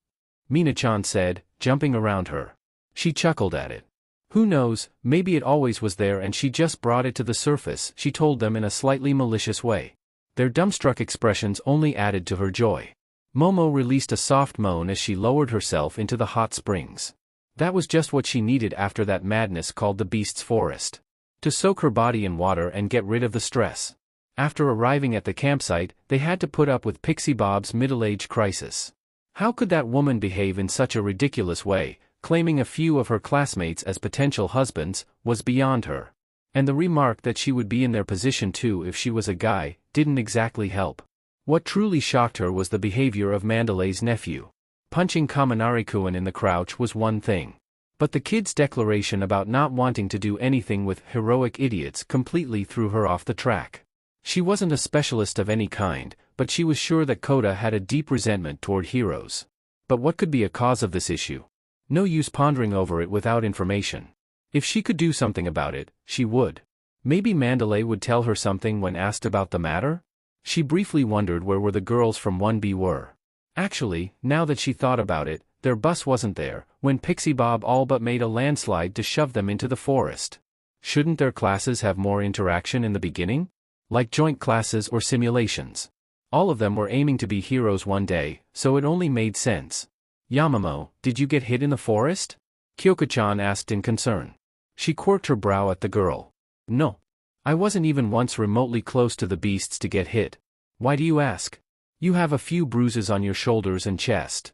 Mina-chan said, jumping around her. She chuckled at it. Who knows, maybe it always was there and she just brought it to the surface, she told them in a slightly malicious way. Their dumbstruck expressions only added to her joy. Momo released a soft moan as she lowered herself into the hot springs. That was just what she needed after that madness called the Beast's Forest. To soak her body in water and get rid of the stress. After arriving at the campsite, they had to put up with Pixie Bob's middle-age crisis. How could that woman behave in such a ridiculous way, claiming a few of her classmates as potential husbands, was beyond her. And the remark that she would be in their position too if she was a guy, didn't exactly help. What truly shocked her was the behavior of Mandalay's nephew. Punching Kaminari-kun in the crouch was one thing. But the kid's declaration about not wanting to do anything with heroic idiots completely threw her off the track. She wasn't a specialist of any kind, but she was sure that Koda had a deep resentment toward heroes. But what could be a cause of this issue? No use pondering over it without information. If she could do something about it, she would. Maybe Mandalay would tell her something when asked about the matter? She briefly wondered where the girls from 1B were. Actually, now that she thought about it, their bus wasn't there, when Pixie Bob all but made a landslide to shove them into the forest. Shouldn't their classes have more interaction in the beginning? Like joint classes or simulations. All of them were aiming to be heroes one day, so it only made sense. Yamamo, did you get hit in the forest? Kyoko-chan asked in concern. She quirked her brow at the girl. No. I wasn't even once remotely close to the beasts to get hit. Why do you ask? You have a few bruises on your shoulders and chest.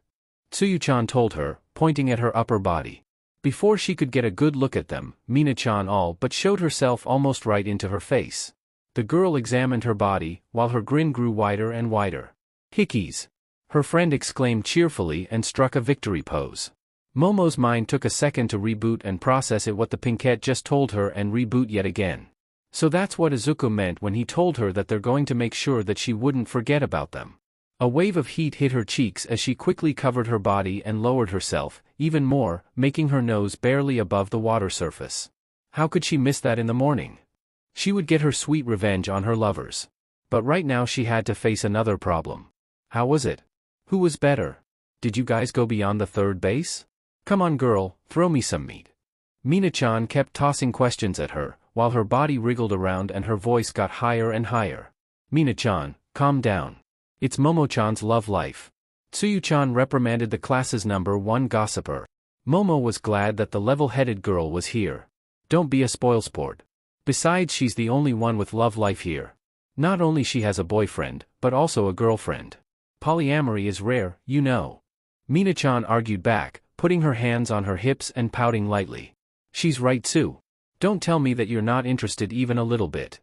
Tsuyu-chan told her, pointing at her upper body. Before she could get a good look at them, Mina-chan all but showed herself almost right into her face. The girl examined her body, while her grin grew wider and wider. Hickeys! Her friend exclaimed cheerfully and struck a victory pose. Momo's mind took a second to reboot and process it what the pinkette just told her and reboot yet again. So that's what Izuku meant when he told her that they're going to make sure that she wouldn't forget about them. A wave of heat hit her cheeks as she quickly covered her body and lowered herself, even more, making her nose barely above the water surface. How could she miss that in the morning? She would get her sweet revenge on her lovers. But right now she had to face another problem. How was it? Who was better? Did you guys go beyond the third base? Come on girl, throw me some meat. Mina-chan kept tossing questions at her, while her body wriggled around and her voice got higher and higher. Mina-chan, calm down. It's Momo-chan's love life. Tsuyu-chan reprimanded the class's #1 gossiper. Momo was glad that the level-headed girl was here. Don't be a spoilsport. Besides, she's the only one with love life here. Not only she has a boyfriend, but also a girlfriend. Polyamory is rare, you know. Mina-chan argued back, putting her hands on her hips and pouting lightly. She's right, Tsu. Don't tell me that you're not interested even a little bit.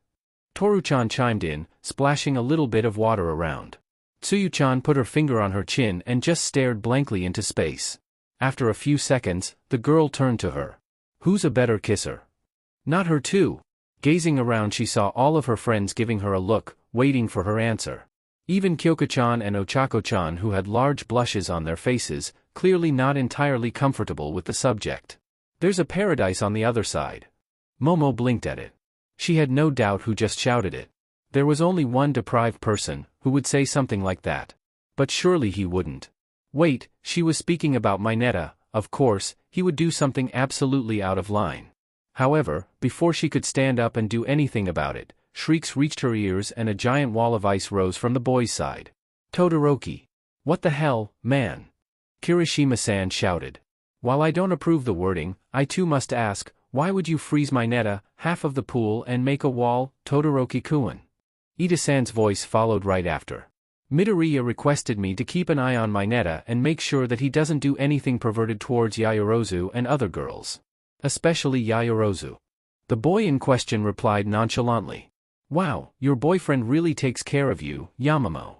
Toru-chan chimed in, splashing a little bit of water around. Tsuyu-chan put her finger on her chin and just stared blankly into space. After a few seconds, the girl turned to her. Who's a better kisser? Not her too. Gazing around, she saw all of her friends giving her a look, waiting for her answer. Even Kyoko-chan and Ochako-chan, who had large blushes on their faces, clearly not entirely comfortable with the subject. There's a paradise on the other side. Momo blinked at it. She had no doubt who just shouted it. There was only one deprived person who would say something like that. But surely he wouldn't. Wait, she was speaking about Mineta. Of course, he would do something absolutely out of line. However, before she could stand up and do anything about it, shrieks reached her ears and a giant wall of ice rose from the boys' side. Todoroki. What the hell, man? Kirishima-san shouted. While I don't approve the wording, I too must ask, why would you freeze Mineta, half of the pool, and make a wall, Todoroki-kun? Ida-san's voice followed right after. Midoriya requested me to keep an eye on Mineta and make sure that he doesn't do anything perverted towards Yayorozu and other girls. Especially Yayorozu. The boy in question replied nonchalantly. Wow, your boyfriend really takes care of you, Yamamo.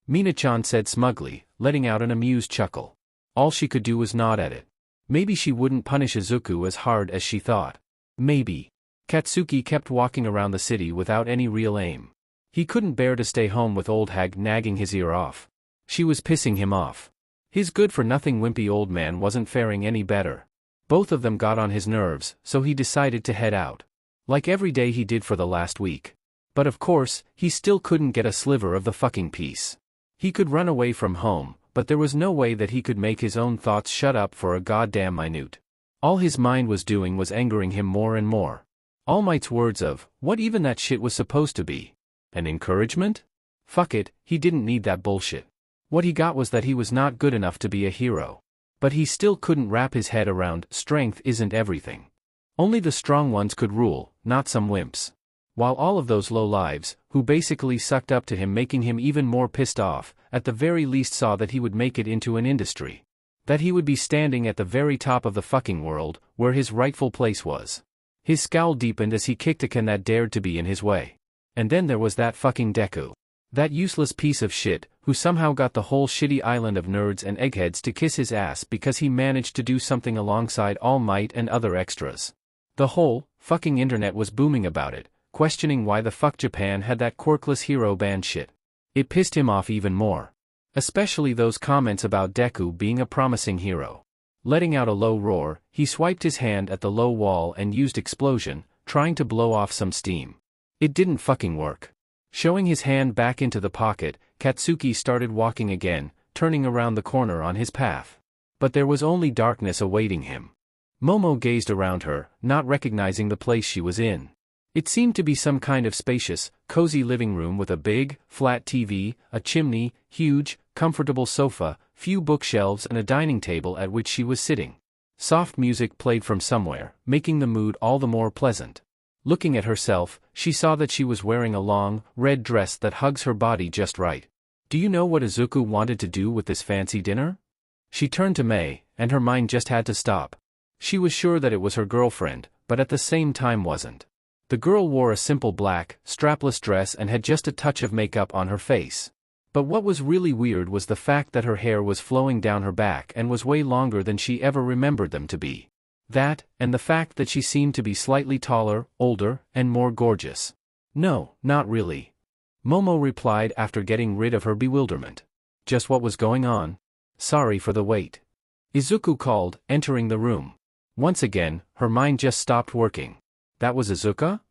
Mina-chan said smugly, letting out an amused chuckle. All she could do was nod at it. Maybe she wouldn't punish Izuku as hard as she thought. Maybe. Katsuki kept walking around the city without any real aim. He couldn't bear to stay home with old hag nagging his ear off. She was pissing him off. His good-for-nothing wimpy old man wasn't faring any better. Both of them got on his nerves, so he decided to head out. Like every day he did for the last week. But of course, he still couldn't get a sliver of the fucking peace. He could run away from home, but there was no way that he could make his own thoughts shut up for a goddamn minute. All his mind was doing was angering him more and more. All Might's words of, what even that shit was supposed to be. An encouragement? Fuck it, he didn't need that bullshit. What he got was that he was not good enough to be a hero. But he still couldn't wrap his head around, strength isn't everything. Only the strong ones could rule, not some wimps. While all of those low lives, who basically sucked up to him, making him even more pissed off, at the very least saw that he would make it into an industry. That he would be standing at the very top of the fucking world, where his rightful place was. His scowl deepened as he kicked a can that dared to be in his way. And then there was that fucking Deku. That useless piece of shit, who somehow got the whole shitty island of nerds and eggheads to kiss his ass because he managed to do something alongside All Might and other extras. The whole fucking internet was booming about it, questioning why the fuck Japan had that quirkless hero band shit. It pissed him off even more. Especially those comments about Deku being a promising hero. Letting out a low roar, he swiped his hand at the low wall and used explosion, trying to blow off some steam. It didn't fucking work. Showing his hand back into the pocket, Katsuki started walking again, turning around the corner on his path. But there was only darkness awaiting him. Momo gazed around her, not recognizing the place she was in. It seemed to be some kind of spacious, cozy living room with a big, flat TV, a chimney, huge, comfortable sofa, few bookshelves and a dining table at which she was sitting. Soft music played from somewhere, making the mood all the more pleasant. Looking at herself, she saw that she was wearing a long, red dress that hugs her body just right. Do you know what Izuku wanted to do with this fancy dinner? She turned to Mei, and her mind just had to stop. She was sure that it was her girlfriend, but at the same time wasn't. The girl wore a simple black, strapless dress and had just a touch of makeup on her face. But what was really weird was the fact that her hair was flowing down her back and was way longer than she ever remembered them to be. That, and the fact that she seemed to be slightly taller, older, and more gorgeous. No, not really. Momo replied after getting rid of her bewilderment. Just what was going on? Sorry for the wait. Izuku called, entering the room. Once again, her mind just stopped working. That was Izuku?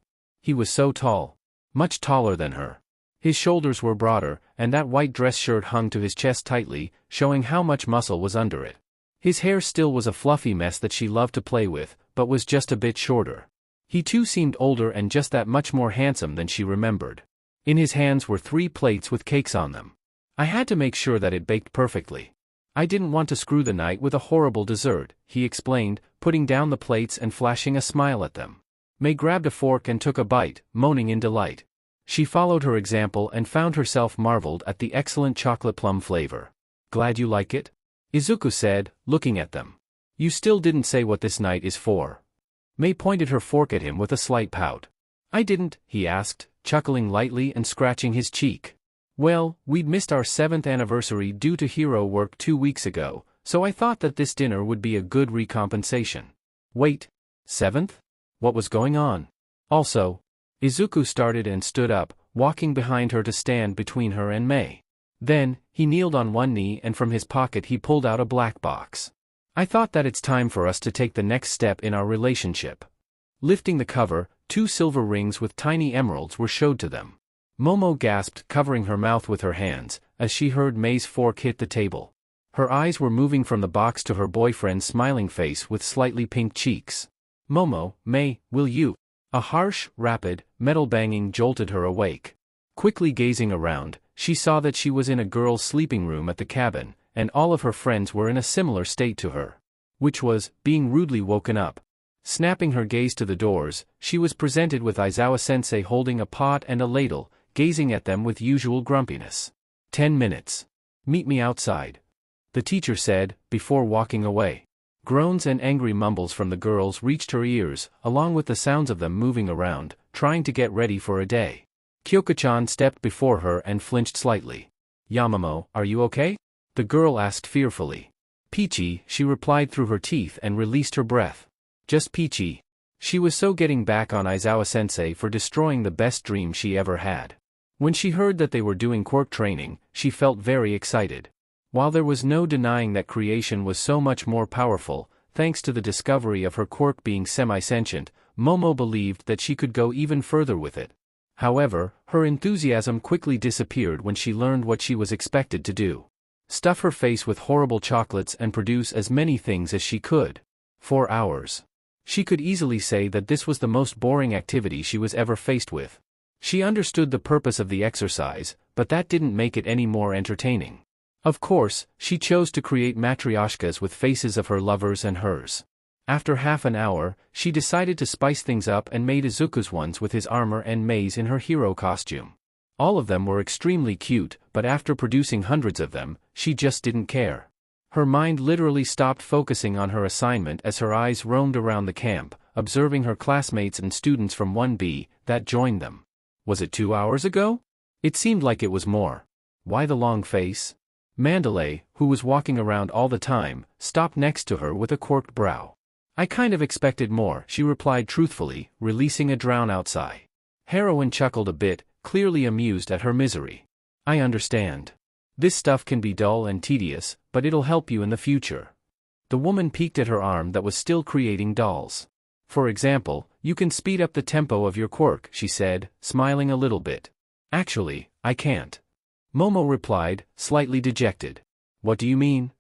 He was so tall. Much taller than her. His shoulders were broader, and that white dress shirt hung to his chest tightly, showing how much muscle was under it. His hair still was a fluffy mess that she loved to play with, but was just a bit shorter. He too seemed older and just that much more handsome than she remembered. In his hands were 3 plates with cakes on them. I had to make sure that it baked perfectly. I didn't want to screw the night with a horrible dessert, he explained, putting down the plates and flashing a smile at them. May grabbed a fork and took a bite, moaning in delight. She followed her example and found herself marveled at the excellent chocolate plum flavor. Glad you like it? Izuku said, looking at them. You still didn't say what this night is for. May pointed her fork at him with a slight pout. I didn't, he asked, chuckling lightly and scratching his cheek. Well, we'd missed our 7th anniversary due to hero work 2 weeks ago, so I thought that this dinner would be a good recompensation. Wait, 7th? What was going on? Also, Izuku started and stood up, walking behind her to stand between her and May. Then, he kneeled on one knee and from his pocket he pulled out a black box. I thought that it's time for us to take the next step in our relationship. Lifting the cover, 2 silver rings with tiny emeralds were showed to them. Momo gasped, covering her mouth with her hands, as she heard May's fork hit the table. Her eyes were moving from the box to her boyfriend's smiling face with slightly pink cheeks. Momo, May, will you? A harsh, rapid, metal banging jolted her awake. Quickly gazing around, she saw that she was in a girl's sleeping room at the cabin, and all of her friends were in a similar state to her. Which was, being rudely woken up. Snapping her gaze to the doors, she was presented with Aizawa-sensei holding a pot and a ladle, gazing at them with usual grumpiness. 10 minutes. Meet me outside. The teacher said, before walking away. Groans and angry mumbles from the girls reached her ears, along with the sounds of them moving around, trying to get ready for a day. Kyoko-chan stepped before her and flinched slightly. Yamamo, are you okay? The girl asked fearfully. Peachy, she replied through her teeth and released her breath. Just peachy. She was so getting back on Aizawa-sensei for destroying the best dream she ever had. When she heard that they were doing quirk training, she felt very excited. While there was no denying that creation was so much more powerful, thanks to the discovery of her quirk being semi-sentient, Momo believed that she could go even further with it. However, her enthusiasm quickly disappeared when she learned what she was expected to do. Stuff her face with horrible chocolates and produce as many things as she could. 4 hours. She could easily say that this was the most boring activity she was ever faced with. She understood the purpose of the exercise, but that didn't make it any more entertaining. Of course, she chose to create matryoshkas with faces of her lovers and hers. After half an hour, she decided to spice things up and made Izuku's ones with his armor and Mei's in her hero costume. All of them were extremely cute, but after producing hundreds of them, she just didn't care. Her mind literally stopped focusing on her assignment as her eyes roamed around the camp, observing her classmates and students from 1B that joined them. Was it 2 hours ago? It seemed like it was more. Why the long face? Mandalay, who was walking around all the time, stopped next to her with a quirked brow. I kind of expected more, she replied truthfully, releasing a drown-out sigh. Heroine chuckled a bit, clearly amused at her misery. I understand. This stuff can be dull and tedious, but it'll help you in the future. The woman peeked at her arm that was still creating dolls. For example, you can speed up the tempo of your quirk, she said, smiling a little bit. Actually, I can't. Momo replied, slightly dejected. What do you mean?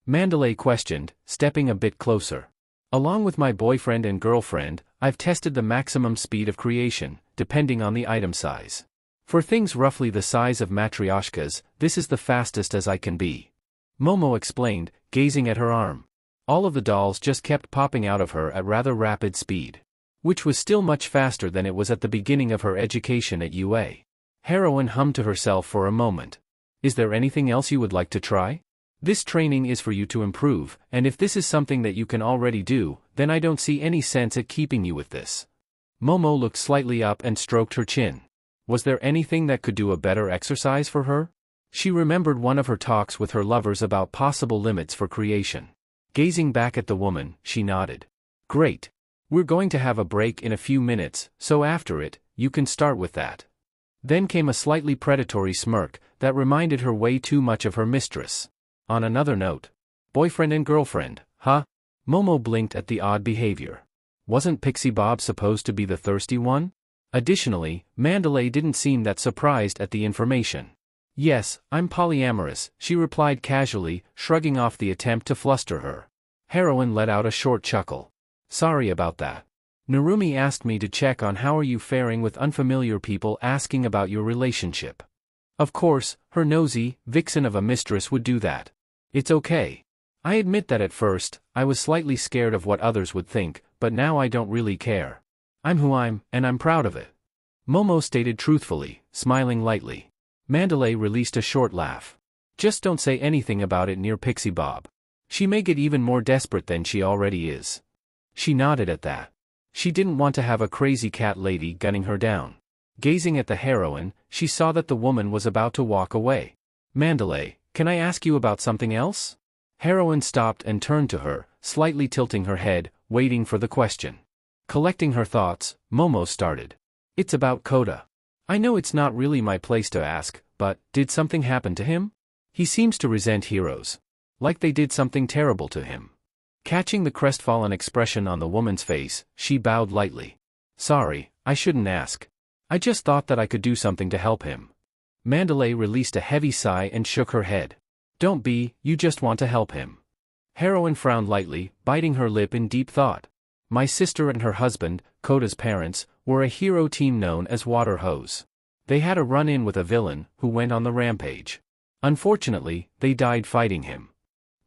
Mandalay questioned, stepping a bit closer. Along with my boyfriend and girlfriend, I've tested the maximum speed of creation, depending on the item size. For things roughly the size of matryoshkas, this is the fastest as I can be. Momo explained, gazing at her arm. All of the dolls just kept popping out of her at rather rapid speed. Which was still much faster than it was at the beginning of her education at UA. Heroine hummed to herself for a moment. Is there anything else you would like to try? This training is for you to improve, and if this is something that you can already do, then I don't see any sense at keeping you with this. Momo looked slightly up and stroked her chin. Was there anything that could do a better exercise for her? She remembered one of her talks with her lovers about possible limits for creation. Gazing back at the woman, she nodded. Great. We're going to have a break in a few minutes, so after it, you can start with that. Then came a slightly predatory smirk that reminded her way too much of her mistress. On another note. Boyfriend and girlfriend, huh? Momo blinked at the odd behavior. Wasn't Pixie Bob supposed to be the thirsty one? Additionally, Mandalay didn't seem that surprised at the information. Yes, I'm polyamorous, she replied casually, shrugging off the attempt to fluster her. Heroine let out a short chuckle. Sorry about that. Narumi asked me to check on how are you faring with unfamiliar people asking about your relationship. Of course, her nosy vixen of a mistress would do that. It's okay. I admit that at first, I was slightly scared of what others would think, but now I don't really care. I'm who I'm, and I'm proud of it. Momo stated truthfully, smiling lightly. Mandalay released a short laugh. Just don't say anything about it near Pixie Bob. She may get even more desperate than she already is. She nodded at that. She didn't want to have a crazy cat lady gunning her down. Gazing at the heroine, she saw that the woman was about to walk away. Mandalay, can I ask you about something else? Heroine stopped and turned to her, slightly tilting her head, waiting for the question. Collecting her thoughts, Momo started. It's about Koda. I know it's not really my place to ask, but did something happen to him? He seems to resent heroes. Like they did something terrible to him. Catching the crestfallen expression on the woman's face, she bowed lightly. Sorry, I shouldn't ask. I just thought that I could do something to help him. Mandalay released a heavy sigh and shook her head. Don't be, you just want to help him. Heroine frowned lightly, biting her lip in deep thought. My sister and her husband, Koda's parents, were a hero team known as Water Hose. They had a run-in with a villain, who went on the rampage. Unfortunately, they died fighting him.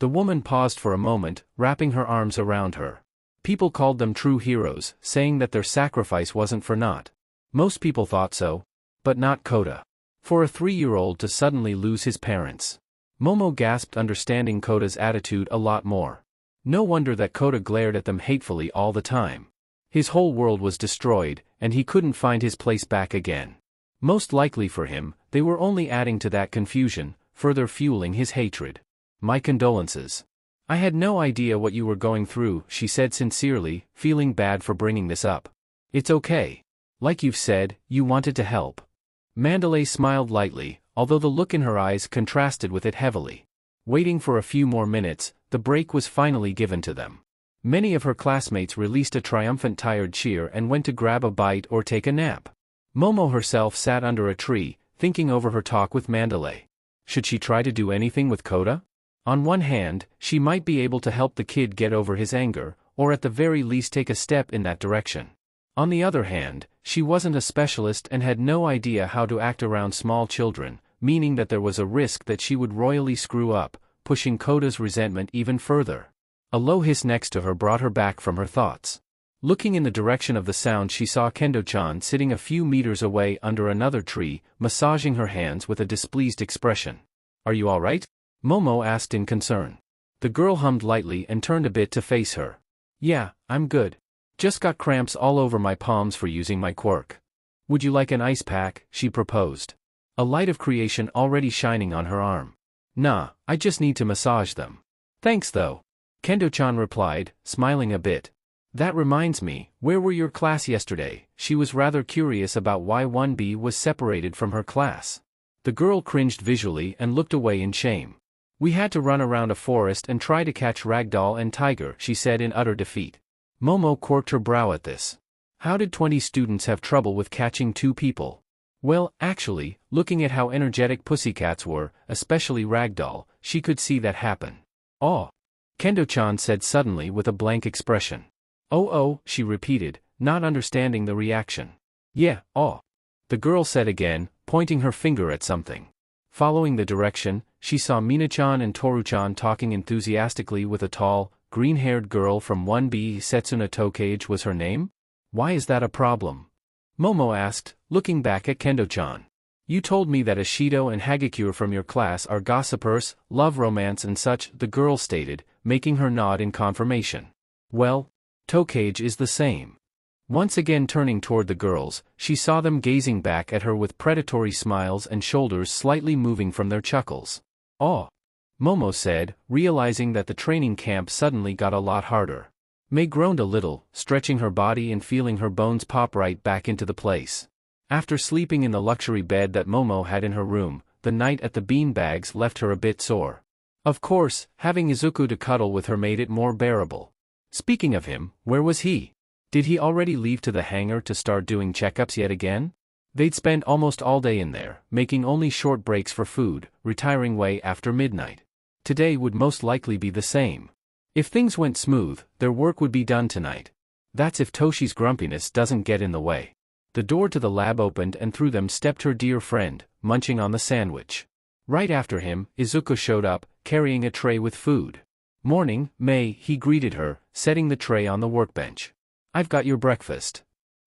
The woman paused for a moment, wrapping her arms around her. People called them true heroes, saying that their sacrifice wasn't for naught. Most people thought so. But not Koda. For a 3-year-old to suddenly lose his parents. Momo gasped, understanding Koda's attitude a lot more. No wonder that Koda glared at them hatefully all the time. His whole world was destroyed, and he couldn't find his place back again. Most likely for him, they were only adding to that confusion, further fueling his hatred. My condolences. I had no idea what you were going through, she said sincerely, feeling bad for bringing this up. It's okay. Like you've said, you wanted to help. Mandalay smiled lightly, although the look in her eyes contrasted with it heavily. Waiting for a few more minutes, the break was finally given to them. Many of her classmates released a triumphant tired cheer and went to grab a bite or take a nap. Momo herself sat under a tree, thinking over her talk with Mandalay. Should she try to do anything with Koda? On one hand, she might be able to help the kid get over his anger, or at the very least take a step in that direction. On the other hand, she wasn't a specialist and had no idea how to act around small children, meaning that there was a risk that she would royally screw up, pushing Koda's resentment even further. A low hiss next to her brought her back from her thoughts. Looking in the direction of the sound, she saw Kendo-chan sitting a few meters away under another tree, massaging her hands with a displeased expression. Are you all right? Momo asked in concern. The girl hummed lightly and turned a bit to face her. Yeah, I'm good. Just got cramps all over my palms for using my quirk. Would you like an ice pack? She proposed. A light of creation already shining on her arm. Nah, I just need to massage them. Thanks though. Kendo-chan replied, smiling a bit. That reminds me, where were your class yesterday? She was rather curious about why 1B was separated from her class. The girl cringed visually and looked away in shame. We had to run around a forest and try to catch Ragdoll and Tiger, she said in utter defeat. Momo quirked her brow at this. How did 20 students have trouble with catching 2 people? Well, actually, looking at how energetic pussycats were, especially Ragdoll, she could see that happen. Oh. Kendo-chan said suddenly with a blank expression. Oh, she repeated, not understanding the reaction. Yeah, oh. The girl said again, pointing her finger at something. Following the direction, she saw Mina-chan and Toru-chan talking enthusiastically with a tall, green-haired girl from 1B. Setsuna Tokage was her name? Why is that a problem? Momo asked, looking back at Kendo-chan. You told me that Ashido and Hagakure from your class are gossipers, love romance and such, the girl stated, making her nod in confirmation. Well, Tokage is the same. Once again turning toward the girls, she saw them gazing back at her with predatory smiles and shoulders slightly moving from their chuckles. Oh. Momo said, realizing that the training camp suddenly got a lot harder. Mei groaned a little, stretching her body and feeling her bones pop right back into the place. After sleeping in the luxury bed that Momo had in her room, the night at the beanbags left her a bit sore. Of course, having Izuku to cuddle with her made it more bearable. Speaking of him, where was he? Did he already leave to the hangar to start doing checkups yet again? They'd spend almost all day in there, making only short breaks for food, retiring way after midnight. Today would most likely be the same. If things went smooth, their work would be done tonight. That's if Toshi's grumpiness doesn't get in the way. The door to the lab opened and through them stepped her dear friend, munching on the sandwich. Right after him, Izuku showed up, carrying a tray with food. "Morning, May," he greeted her, setting the tray on the workbench. "I've got your breakfast."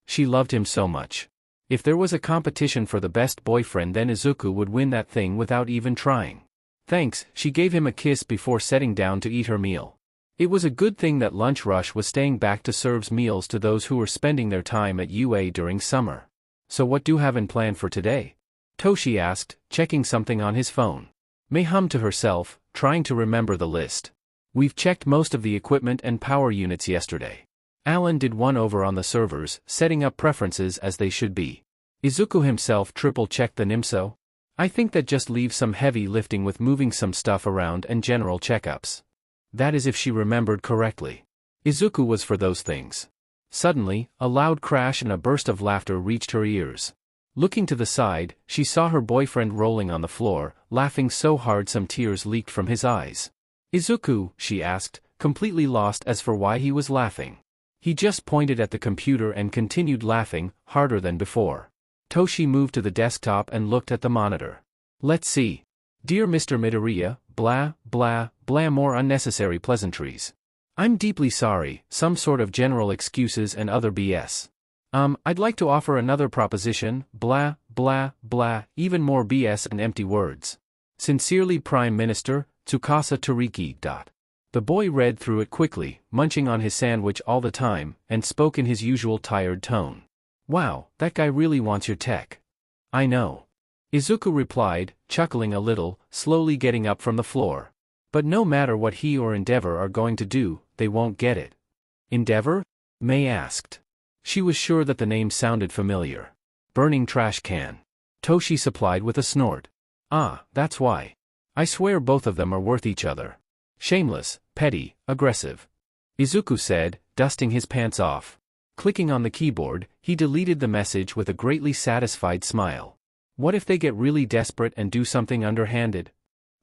She loved him so much. If there was a competition for the best boyfriend, then Izuku would win that thing without even trying. "Thanks," she gave him a kiss before setting down to eat her meal. It was a good thing that Lunch Rush was staying back to serve meals to those who were spending their time at UA during summer. "So what do you have in plan for today?" Toshi asked, checking something on his phone. May hummed to herself, trying to remember the list. "We've checked most of the equipment and power units yesterday. Alan did one over on the servers, setting up preferences as they should be. Izuku himself triple-checked the NIMSO. I think that just leaves some heavy lifting with moving some stuff around and general checkups." That is if she remembered correctly. Izuku was for those things. Suddenly, a loud crash and a burst of laughter reached her ears. Looking to the side, she saw her boyfriend rolling on the floor, laughing so hard some tears leaked from his eyes. "Izuku," she asked, completely lost as for why he was laughing. He just pointed at the computer and continued laughing, harder than before. Toshi moved to the desktop and looked at the monitor. "Let's see. Dear Mr. Midoriya, blah, blah, blah, more unnecessary pleasantries. I'm deeply sorry, some sort of general excuses and other BS. I'd like to offer another proposition, blah, blah, blah, even more BS and empty words. Sincerely Prime Minister, Tsukasa Toriki. The boy read through it quickly, munching on his sandwich all the time, and spoke in his usual tired tone. "Wow, that guy really wants your tech." "I know." Izuku replied, chuckling a little, slowly getting up from the floor. "But no matter what he or Endeavor are going to do, they won't get it." "Endeavor?" May asked. She was sure that the name sounded familiar. "Burning trash can," Toshi supplied with a snort. "Ah, that's why. I swear both of them are worth each other. Shameless, petty, aggressive," Izuku said, dusting his pants off. Clicking on the keyboard, he deleted the message with a greatly satisfied smile. "What if they get really desperate and do something underhanded?"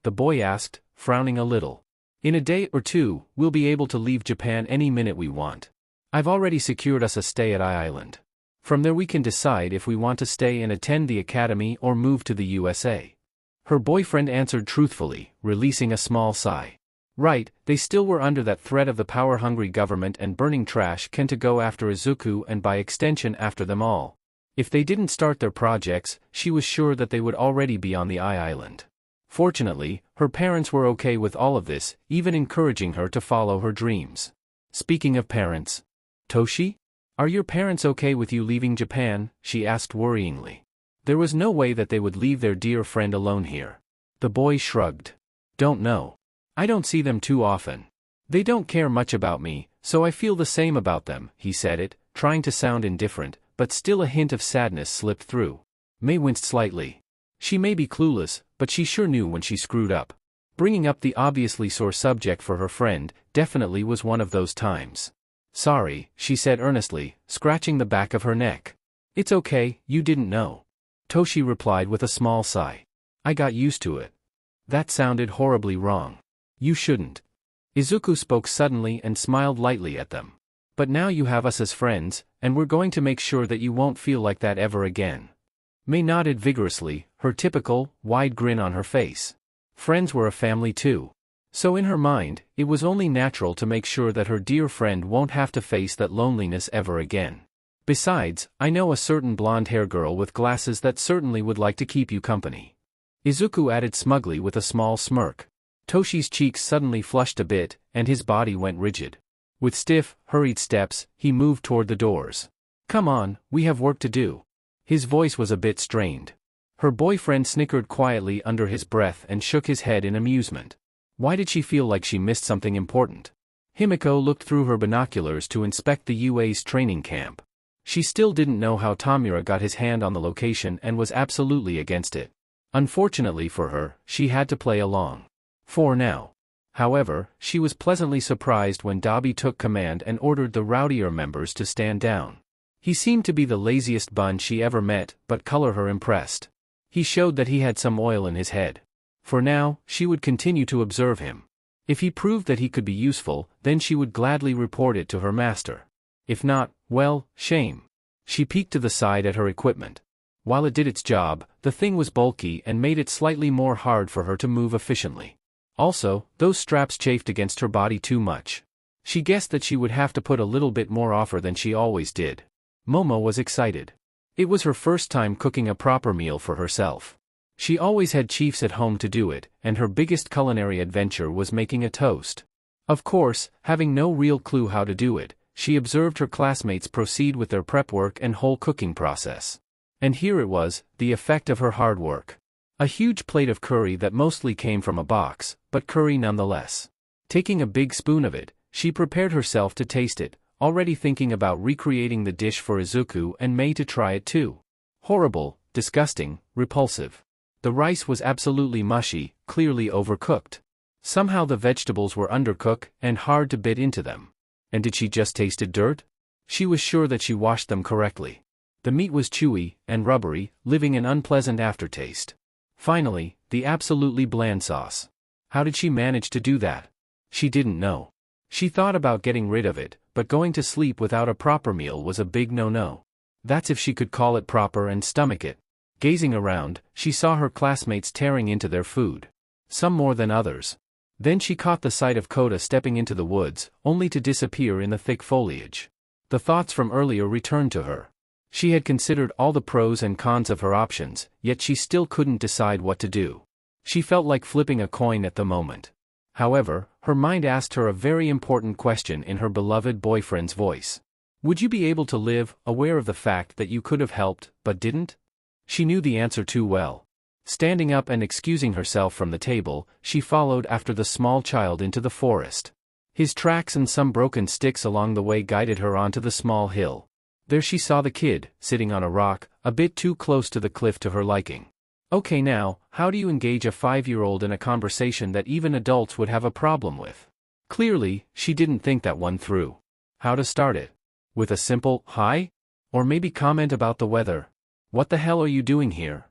the boy asked, frowning a little. "In a day or two, we'll be able to leave Japan any minute we want. I've already secured us a stay at Island. From there we can decide if we want to stay and attend the academy or move to the USA." Her boyfriend answered truthfully, releasing a small sigh. Right, they still were under that threat of the power-hungry government and burning trash can to go after Izuku and by extension after them all. If they didn't start their projects, she was sure that they would already be on the island. Fortunately, her parents were okay with all of this, even encouraging her to follow her dreams. Speaking of parents, "Toshi? Are your parents okay with you leaving Japan?" she asked worryingly. There was no way that they would leave their dear friend alone here. The boy shrugged. "Don't know. I don't see them too often. They don't care much about me, so I feel the same about them," he said it, trying to sound indifferent, but still a hint of sadness slipped through. May winced slightly. She may be clueless, but she sure knew when she screwed up. Bringing up the obviously sore subject for her friend definitely was one of those times. "Sorry," she said earnestly, scratching the back of her neck. "It's okay, you didn't know," Toshi replied with a small sigh. "I got used to it." That sounded horribly wrong. "You shouldn't." Izuku spoke suddenly and smiled lightly at them. "But now you have us as friends, and we're going to make sure that you won't feel like that ever again." May nodded vigorously, her typical, wide grin on her face. Friends were a family too. So in her mind, it was only natural to make sure that her dear friend won't have to face that loneliness ever again. "Besides, I know a certain blonde-hair girl with glasses that certainly would like to keep you company," Izuku added smugly with a small smirk. Toshi's cheeks suddenly flushed a bit, and his body went rigid. With stiff, hurried steps, he moved toward the doors. "Come on, we have work to do." His voice was a bit strained. Her boyfriend snickered quietly under his breath and shook his head in amusement. Why did she feel like she missed something important? Himiko looked through her binoculars to inspect the UA's training camp. She still didn't know how Tamura got his hand on the location and was absolutely against it. Unfortunately for her, she had to play along. For now. However, she was pleasantly surprised when Dabi took command and ordered the rowdier members to stand down. He seemed to be the laziest bun she ever met, but color her impressed. He showed that he had some oil in his head. For now, she would continue to observe him. If he proved that he could be useful, then she would gladly report it to her master. If not, well, shame. She peeked to the side at her equipment. While it did its job, the thing was bulky and made it slightly more hard for her to move efficiently. Also, those straps chafed against her body too much. She guessed that she would have to put a little bit more offer than she always did. Momo was excited. It was her first time cooking a proper meal for herself. She always had chiefs at home to do it, and her biggest culinary adventure was making a toast. Of course, having no real clue how to do it, she observed her classmates proceed with their prep work and whole cooking process. And here it was, the effect of her hard work. A huge plate of curry that mostly came from a box, but curry nonetheless. Taking a big spoon of it, she prepared herself to taste it, already thinking about recreating the dish for Izuku and Mei to try it too. Horrible, disgusting, repulsive. The rice was absolutely mushy, clearly overcooked. Somehow the vegetables were undercooked and hard to bit into them. And did she just tasted dirt? She was sure that she washed them correctly. The meat was chewy and rubbery, leaving an unpleasant aftertaste. Finally, the absolutely bland sauce. How did she manage to do that? She didn't know. She thought about getting rid of it, but going to sleep without a proper meal was a big no-no. That's if she could call it proper and stomach it. Gazing around, she saw her classmates tearing into their food. Some more than others. Then she caught the sight of Kota stepping into the woods, only to disappear in the thick foliage. The thoughts from earlier returned to her. She had considered all the pros and cons of her options, yet she still couldn't decide what to do. She felt like flipping a coin at the moment. However, her mind asked her a very important question in her beloved boyfriend's voice. Would you be able to live, aware of the fact that you could have helped, but didn't? She knew the answer too well. Standing up and excusing herself from the table, she followed after the small child into the forest. His tracks and some broken sticks along the way guided her onto the small hill. There she saw the kid, sitting on a rock, a bit too close to the cliff to her liking. Okay, now, how do you engage a 5-year-old in a conversation that even adults would have a problem with? Clearly, she didn't think that one through. How to start it? With a simple, hi? Or maybe comment about the weather. What the hell are you doing here?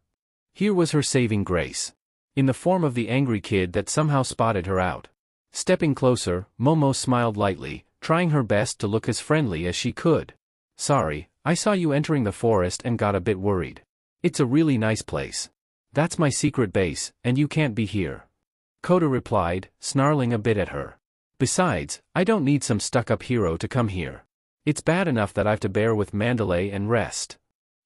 Here was her saving grace. In the form of the angry kid that somehow spotted her out. Stepping closer, Momo smiled lightly, trying her best to look as friendly as she could. Sorry, I saw you entering the forest and got a bit worried. It's a really nice place. That's my secret base, and you can't be here. Kota replied, snarling a bit at her. Besides, I don't need some stuck-up hero to come here. It's bad enough that I've to bear with Mandalay and rest.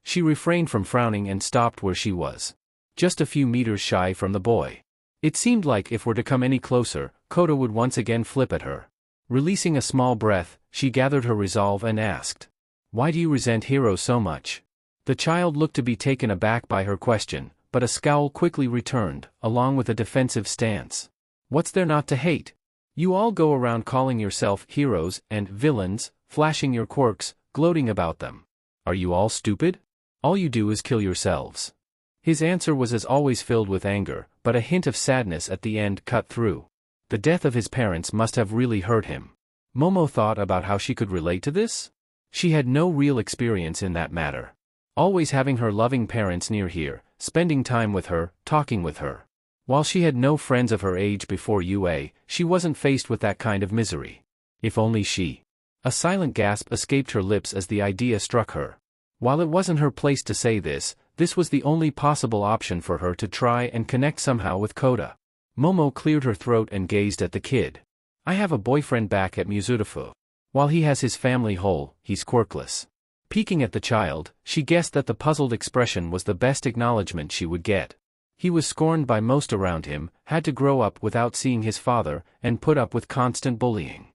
She refrained from frowning and stopped where she was. Just a few meters shy from the boy. It seemed like if were to come any closer, Kota would once again flip at her. Releasing a small breath, she gathered her resolve and asked, "Why do you resent Hiro so much?" The child looked to be taken aback by her question, but a scowl quickly returned, along with a defensive stance. "What's there not to hate? You all go around calling yourself heroes and villains, flashing your quirks, gloating about them. Are you all stupid? All you do is kill yourselves." His answer was as always filled with anger, but a hint of sadness at the end cut through. The death of his parents must have really hurt him. Momo thought about how she could relate to this. She had no real experience in that matter. Always having her loving parents near here, spending time with her, talking with her. While she had no friends of her age before UA, she wasn't faced with that kind of misery. If only she. A silent gasp escaped her lips as the idea struck her. While it wasn't her place to say this was the only possible option for her to try and connect somehow with Kota. Momo cleared her throat and gazed at the kid. "I have a boyfriend back at Muzurifu. While he has his family whole, he's quirkless." Peeking at the child, she guessed that the puzzled expression was the best acknowledgement she would get. He was scorned by most around him, had to grow up without seeing his father, and put up with constant bullying.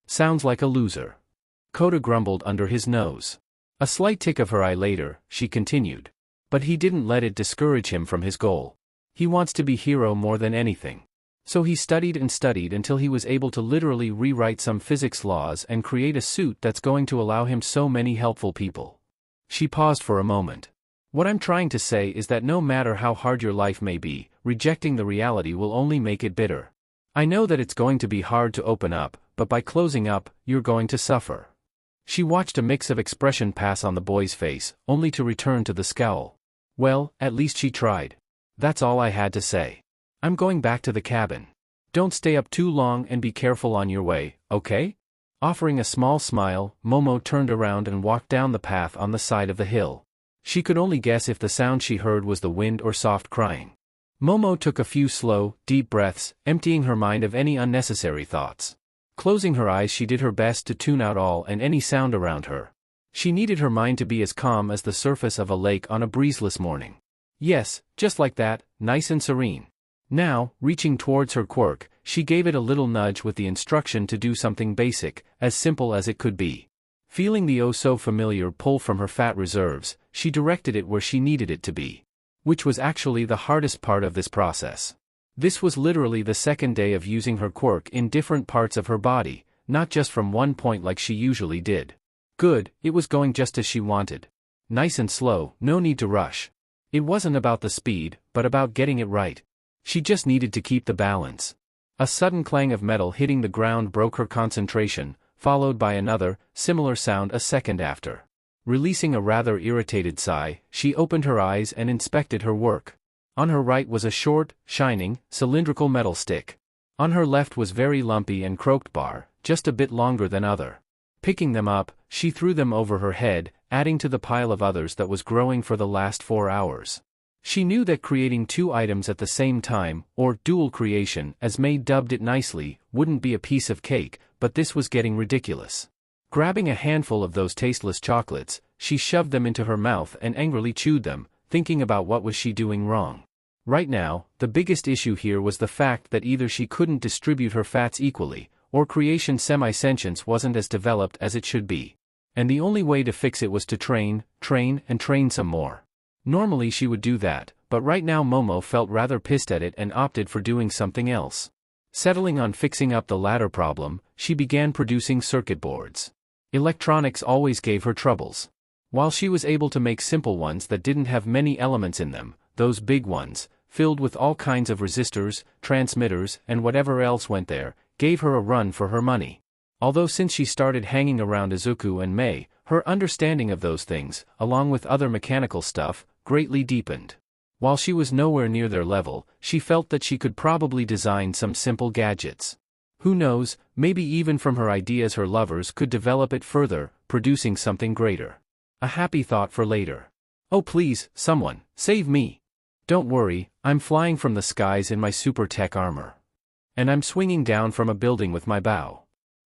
Sounds like a loser. Kota grumbled under his nose. A slight tick of her eye later, she continued. But he didn't let it discourage him from his goal. He wants to be hero more than anything. So he studied and studied until he was able to literally rewrite some physics laws and create a suit that's going to allow him so many helpful people. She paused for a moment. What I'm trying to say is that no matter how hard your life may be, rejecting the reality will only make it bitter. I know that it's going to be hard to open up, but by closing up, you're going to suffer. She watched a mix of expression pass on the boy's face, only to return to the scowl. Well, at least she tried. That's all I had to say. I'm going back to the cabin. Don't stay up too long and be careful on your way, okay? Offering a small smile, Momo turned around and walked down the path on the side of the hill. She could only guess if the sound she heard was the wind or soft crying. Momo took a few slow, deep breaths, emptying her mind of any unnecessary thoughts. Closing her eyes, she did her best to tune out all and any sound around her. She needed her mind to be as calm as the surface of a lake on a breezeless morning. Yes, just like that, nice and serene. Now, reaching towards her quirk, she gave it a little nudge with the instruction to do something basic, as simple as it could be. Feeling the oh-so-familiar pull from her fat reserves, she directed it where she needed it to be. Which was actually the hardest part of this process. This was literally the second day of using her quirk in different parts of her body, not just from one point like she usually did. Good, it was going just as she wanted. Nice and slow, no need to rush. It wasn't about the speed, but about getting it right. She just needed to keep the balance. A sudden clang of metal hitting the ground broke her concentration, followed by another, similar sound a second after. Releasing a rather irritated sigh, she opened her eyes and inspected her work. On her right was a short, shining, cylindrical metal stick. On her left was very lumpy and crooked bar, just a bit longer than other. Picking them up, she threw them over her head, adding to the pile of others that was growing for the last 4 hours. She knew that creating 2 items at the same time, or dual creation as May dubbed it nicely, wouldn't be a piece of cake, but this was getting ridiculous. Grabbing a handful of those tasteless chocolates, she shoved them into her mouth and angrily chewed them, thinking about what was she doing wrong. Right now, the biggest issue here was the fact that either she couldn't distribute her fats equally, or creation semi-sentience wasn't as developed as it should be. And the only way to fix it was to train, and train some more. Normally she would do that, but right now Momo felt rather pissed at it and opted for doing something else. Settling on fixing up the latter problem, she began producing circuit boards. Electronics always gave her troubles. While she was able to make simple ones that didn't have many elements in them, those big ones, filled with all kinds of resistors, transmitters, and whatever else went there, gave her a run for her money. Although since she started hanging around Izuku and Mei, her understanding of those things, along with other mechanical stuff, greatly deepened. While she was nowhere near their level, she felt that she could probably design some simple gadgets. Who knows, maybe even from her ideas her lovers could develop it further, producing something greater. A happy thought for later. Oh please, someone, save me. Don't worry, I'm flying from the skies in my super tech armor. And I'm swinging down from a building with my bow.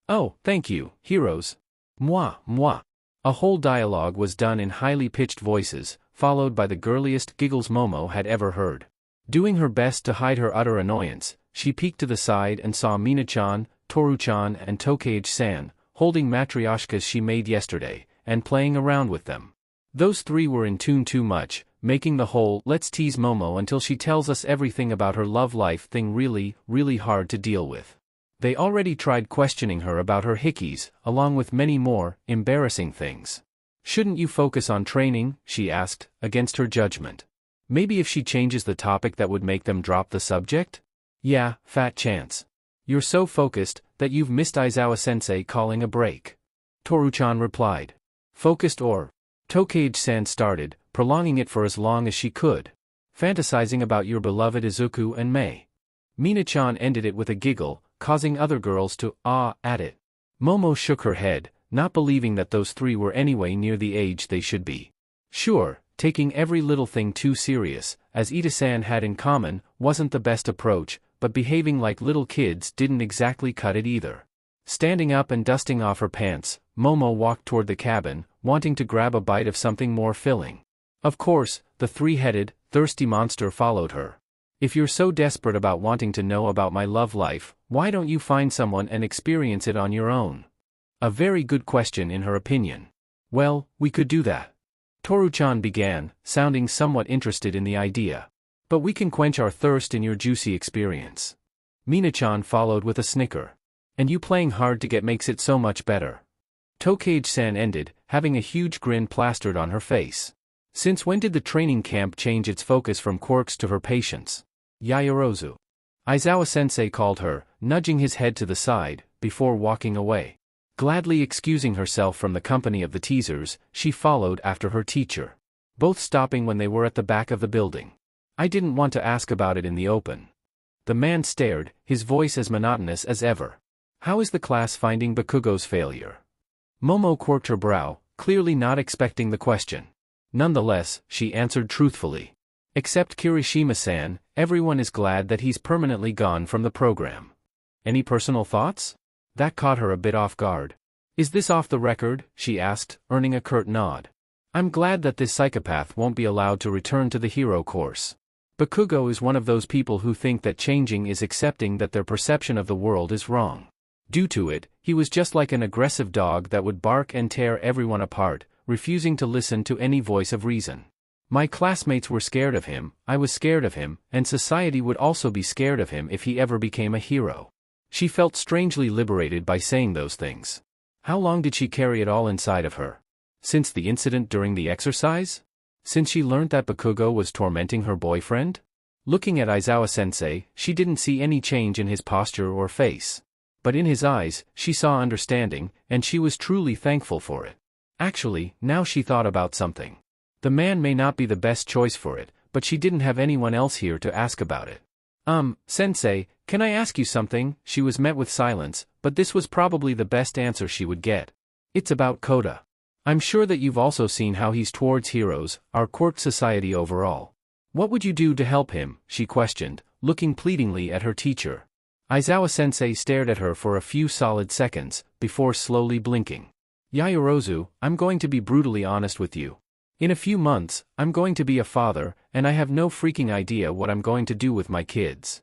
Oh, thank you, heroes. Moi, moi. A whole dialogue was done in highly pitched voices, followed by the girliest giggles Momo had ever heard. Doing her best to hide her utter annoyance, she peeked to the side and saw Mina-chan, Toru-chan and Tokage-san, holding matryoshkas she made yesterday, and playing around with them. Those 3 were in tune too much, making the whole "let's tease Momo until she tells us everything about her love life" thing really, really hard to deal with. They already tried questioning her about her hickeys, along with many more embarrassing things. Shouldn't you focus on training, she asked, against her judgment. Maybe if she changes the topic that would make them drop the subject? Yeah, fat chance. You're so focused that you've missed Aizawa-sensei calling a break. Toru-chan replied. Focused or? Tokage-san started, prolonging it for as long as she could. Fantasizing about your beloved Izuku and Mei. Mina-chan ended it with a giggle, causing other girls to ah at it. Momo shook her head, not believing that those 3 were anyway near the age they should be. Sure, taking every little thing too serious, as Ida-san had in common, wasn't the best approach, but behaving like little kids didn't exactly cut it either. Standing up and dusting off her pants, Momo walked toward the cabin, wanting to grab a bite of something more filling. Of course, the 3-headed, thirsty monster followed her. If you're so desperate about wanting to know about my love life, why don't you find someone and experience it on your own? A very good question in her opinion. Well, we could do that. Toru-chan began, sounding somewhat interested in the idea. But we can quench our thirst in your juicy experience. Mina-chan followed with a snicker. And you playing hard to get makes it so much better. Tokage-san ended, having a huge grin plastered on her face. Since when did the training camp change its focus from quirks to her patience? Yaoyorozu. Aizawa-sensei called her, nudging his head to the side, before walking away. Gladly excusing herself from the company of the teasers, she followed after her teacher. Both stopping when they were at the back of the building. I didn't want to ask about it in the open. The man stared, his voice as monotonous as ever. How is the class finding Bakugo's failure? Momo quirked her brow, clearly not expecting the question. Nonetheless, she answered truthfully. Except Kirishima-san, everyone is glad that he's permanently gone from the program. Any personal thoughts? That caught her a bit off guard. Is this off the record? She asked, earning a curt nod. I'm glad that this psychopath won't be allowed to return to the hero course. Bakugo is one of those people who think that changing is accepting that their perception of the world is wrong. Due to it, he was just like an aggressive dog that would bark and tear everyone apart, refusing to listen to any voice of reason. My classmates were scared of him, I was scared of him, and society would also be scared of him if he ever became a hero. She felt strangely liberated by saying those things. How long did she carry it all inside of her? Since the incident during the exercise? Since she learned that Bakugo was tormenting her boyfriend? Looking at Aizawa-sensei, she didn't see any change in his posture or face. But in his eyes, she saw understanding, and she was truly thankful for it. Actually, now she thought about something. The man may not be the best choice for it, but she didn't have anyone else here to ask about it. Sensei, can I ask you something? She was met with silence, but this was probably the best answer she would get. It's about Kota. I'm sure that you've also seen how he's towards heroes, our quirked society overall. What would you do to help him? She questioned, looking pleadingly at her teacher. Aizawa-sensei stared at her for a few solid seconds, before slowly blinking. Yaoyorozu, I'm going to be brutally honest with you. In a few months, I'm going to be a father, and I have no freaking idea what I'm going to do with my kids.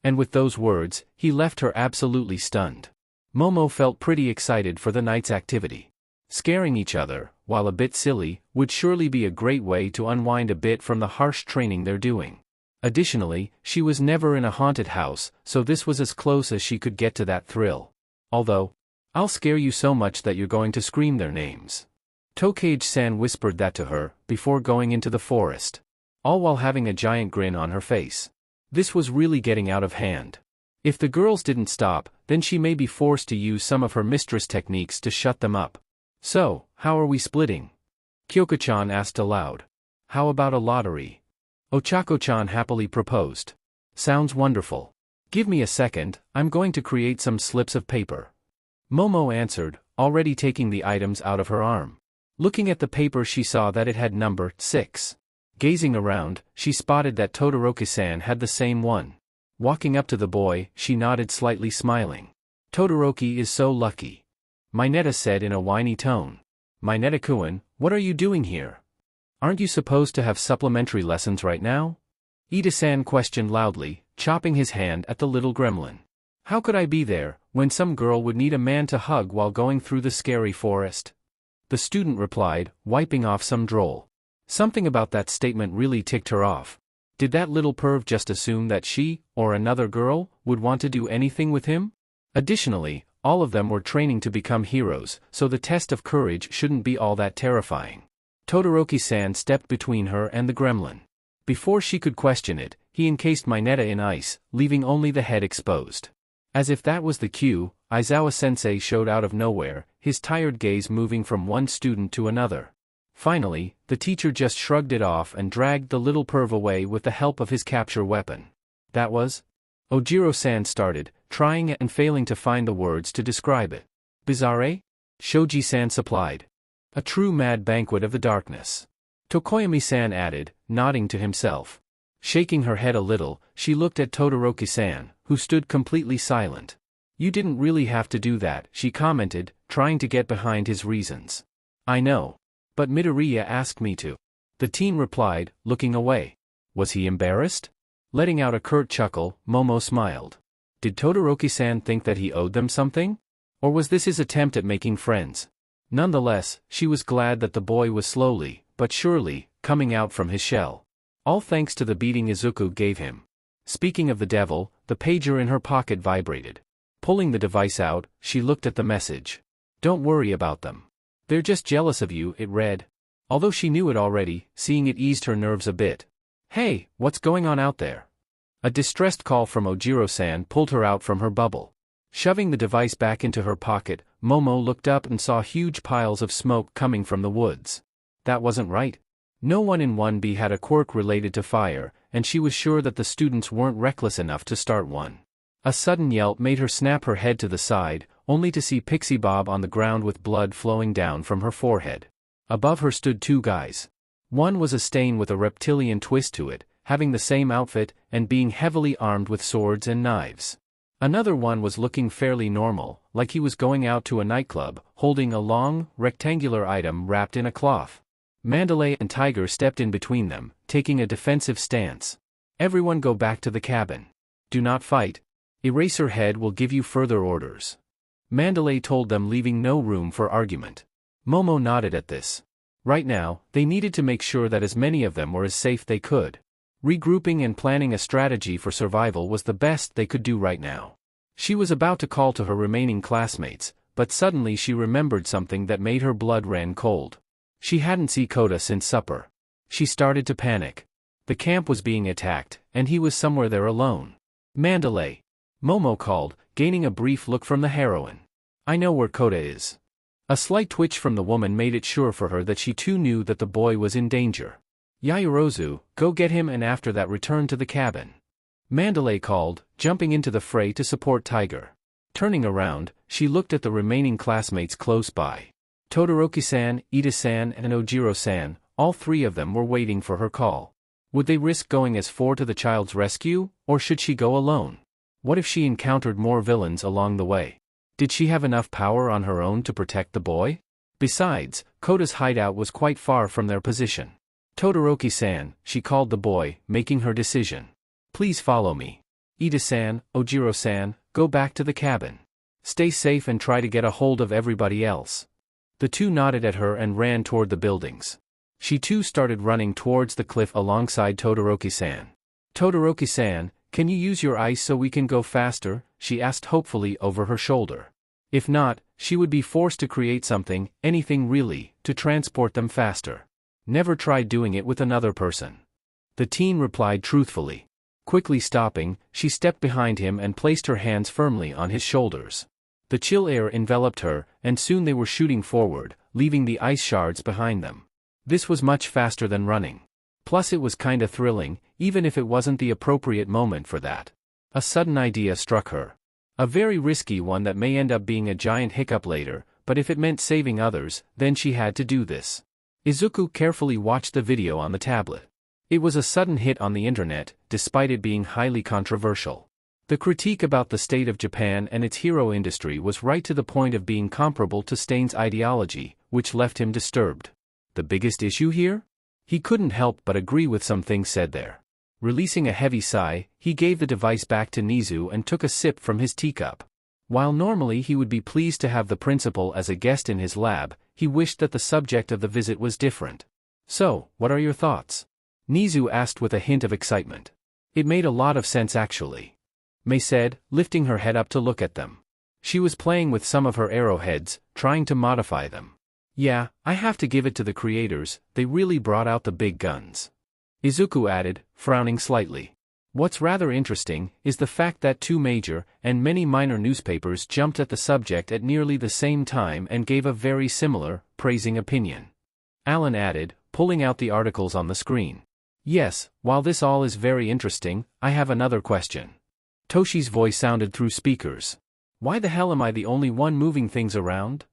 And with those words, he left her absolutely stunned. Momo felt pretty excited for the night's activity. Scaring each other, while a bit silly, would surely be a great way to unwind a bit from the harsh training they're doing. Additionally, she was never in a haunted house, so this was as close as she could get to that thrill. Although, I'll scare you so much that you're going to scream their names. Tokage-san whispered that to her, before going into the forest. All while having a giant grin on her face. This was really getting out of hand. If the girls didn't stop, then she may be forced to use some of her mistress techniques to shut them up. So, how are we splitting? Kyoko-chan asked aloud. How about a lottery? Ochako-chan happily proposed. Sounds wonderful. Give me a second, I'm going to create some slips of paper. Momo answered, already taking the items out of her arm. Looking at the paper, she saw that it had number 6. Gazing around, she spotted that Todoroki-san had the same one. Walking up to the boy, she nodded, slightly smiling. Todoroki is so lucky. Mineta said in a whiny tone. Mineta-kun, what are you doing here? Aren't you supposed to have supplementary lessons right now? Ida-san questioned loudly, chopping his hand at the little gremlin. How could I be there, when some girl would need a man to hug while going through the scary forest? The student replied, wiping off some droll. Something about that statement really ticked her off. Did that little perv just assume that she, or another girl, would want to do anything with him? Additionally, all of them were training to become heroes, so the test of courage shouldn't be all that terrifying. Todoroki-san stepped between her and the gremlin. Before she could question it, he encased Mineta in ice, leaving only the head exposed. As if that was the cue, Aizawa-sensei showed out of nowhere, his tired gaze moving from one student to another. Finally, the teacher just shrugged it off and dragged the little perv away with the help of his capture weapon. That was? Ojiro-san started, trying and failing to find the words to describe it. Bizarre? Shoji-san supplied. A true mad banquet of the darkness. Tokoyami-san added, nodding to himself. Shaking her head a little, she looked at Todoroki-san, who stood completely silent. You didn't really have to do that, she commented, trying to get behind his reasons. I know. But Midoriya asked me to. The teen replied, looking away. Was he embarrassed? Letting out a curt chuckle, Momo smiled. Did Todoroki-san think that he owed them something? Or was this his attempt at making friends? Nonetheless, she was glad that the boy was slowly, but surely, coming out from his shell. All thanks to the beating Izuku gave him. Speaking of the devil, the pager in her pocket vibrated. Pulling the device out, she looked at the message. Don't worry about them. They're just jealous of you, it read. Although she knew it already, seeing it eased her nerves a bit. Hey, what's going on out there? A distressed call from Ojiro-san pulled her out from her bubble. Shoving the device back into her pocket, Momo looked up and saw huge piles of smoke coming from the woods. That wasn't right. No one in 1B had a quirk related to fire, and she was sure that the students weren't reckless enough to start one. A sudden yelp made her snap her head to the side, only to see Pixie Bob on the ground with blood flowing down from her forehead. Above her stood two guys. One was a stain with a reptilian twist to it, having the same outfit, and being heavily armed with swords and knives. Another one was looking fairly normal, like he was going out to a nightclub, holding a long, rectangular item wrapped in a cloth. Mandalay and Tiger stepped in between them, taking a defensive stance. Everyone go back to the cabin. Do not fight. Eraserhead will give you further orders. Mandalay told them, leaving no room for argument. Momo nodded at this. Right now, they needed to make sure that as many of them were as safe they could. Regrouping and planning a strategy for survival was the best they could do right now. She was about to call to her remaining classmates, but suddenly she remembered something that made her blood run cold. She hadn't seen Kota since supper. She started to panic. The camp was being attacked, and he was somewhere there alone. Mandalay. Momo called, gaining a brief look from the heroine. I know where Kota is. A slight twitch from the woman made it sure for her that she too knew that the boy was in danger. Yaoyorozu, go get him, and after that return to the cabin. Mandalay called, jumping into the fray to support Tiger. Turning around, she looked at the remaining classmates close by. Todoroki-san, Ida-san and Ojiro-san, all three of them were waiting for her call. Would they risk going as four to the child's rescue, or should she go alone? What if she encountered more villains along the way? Did she have enough power on her own to protect the boy? Besides, Kota's hideout was quite far from their position. Todoroki-san, she called the boy, making her decision. Please follow me. Ida-san, Ojiro-san, go back to the cabin. Stay safe and try to get a hold of everybody else. The two nodded at her and ran toward the buildings. She too started running towards the cliff alongside Todoroki-san. Todoroki-san, can you use your ice so we can go faster? She asked hopefully over her shoulder. If not, she would be forced to create something, anything really, to transport them faster. Never tried doing it with another person. The teen replied truthfully. Quickly stopping, she stepped behind him and placed her hands firmly on his shoulders. The chill air enveloped her, and soon they were shooting forward, leaving the ice shards behind them. This was much faster than running. Plus it was kinda thrilling, even if it wasn't the appropriate moment for that. A sudden idea struck her. A very risky one that may end up being a giant hiccup later, but if it meant saving others, then she had to do this. Izuku carefully watched the video on the tablet. It was a sudden hit on the internet, despite it being highly controversial. The critique about the state of Japan and its hero industry was right to the point of being comparable to Stain's ideology, which left him disturbed. The biggest issue here? He couldn't help but agree with some things said there. Releasing a heavy sigh, he gave the device back to Nizu and took a sip from his teacup. While normally he would be pleased to have the principal as a guest in his lab, he wished that the subject of the visit was different. So, what are your thoughts? Nizu asked with a hint of excitement. It made a lot of sense actually. Mei said, lifting her head up to look at them. She was playing with some of her arrowheads, trying to modify them. Yeah, I have to give it to the creators, they really brought out the big guns. Izuku added, frowning slightly. What's rather interesting is the fact that two major and many minor newspapers jumped at the subject at nearly the same time and gave a very similar, praising opinion. Alan added, pulling out the articles on the screen. Yes, while this all is very interesting, I have another question. Toshi's voice sounded through speakers. Why the hell am I the only one moving things around?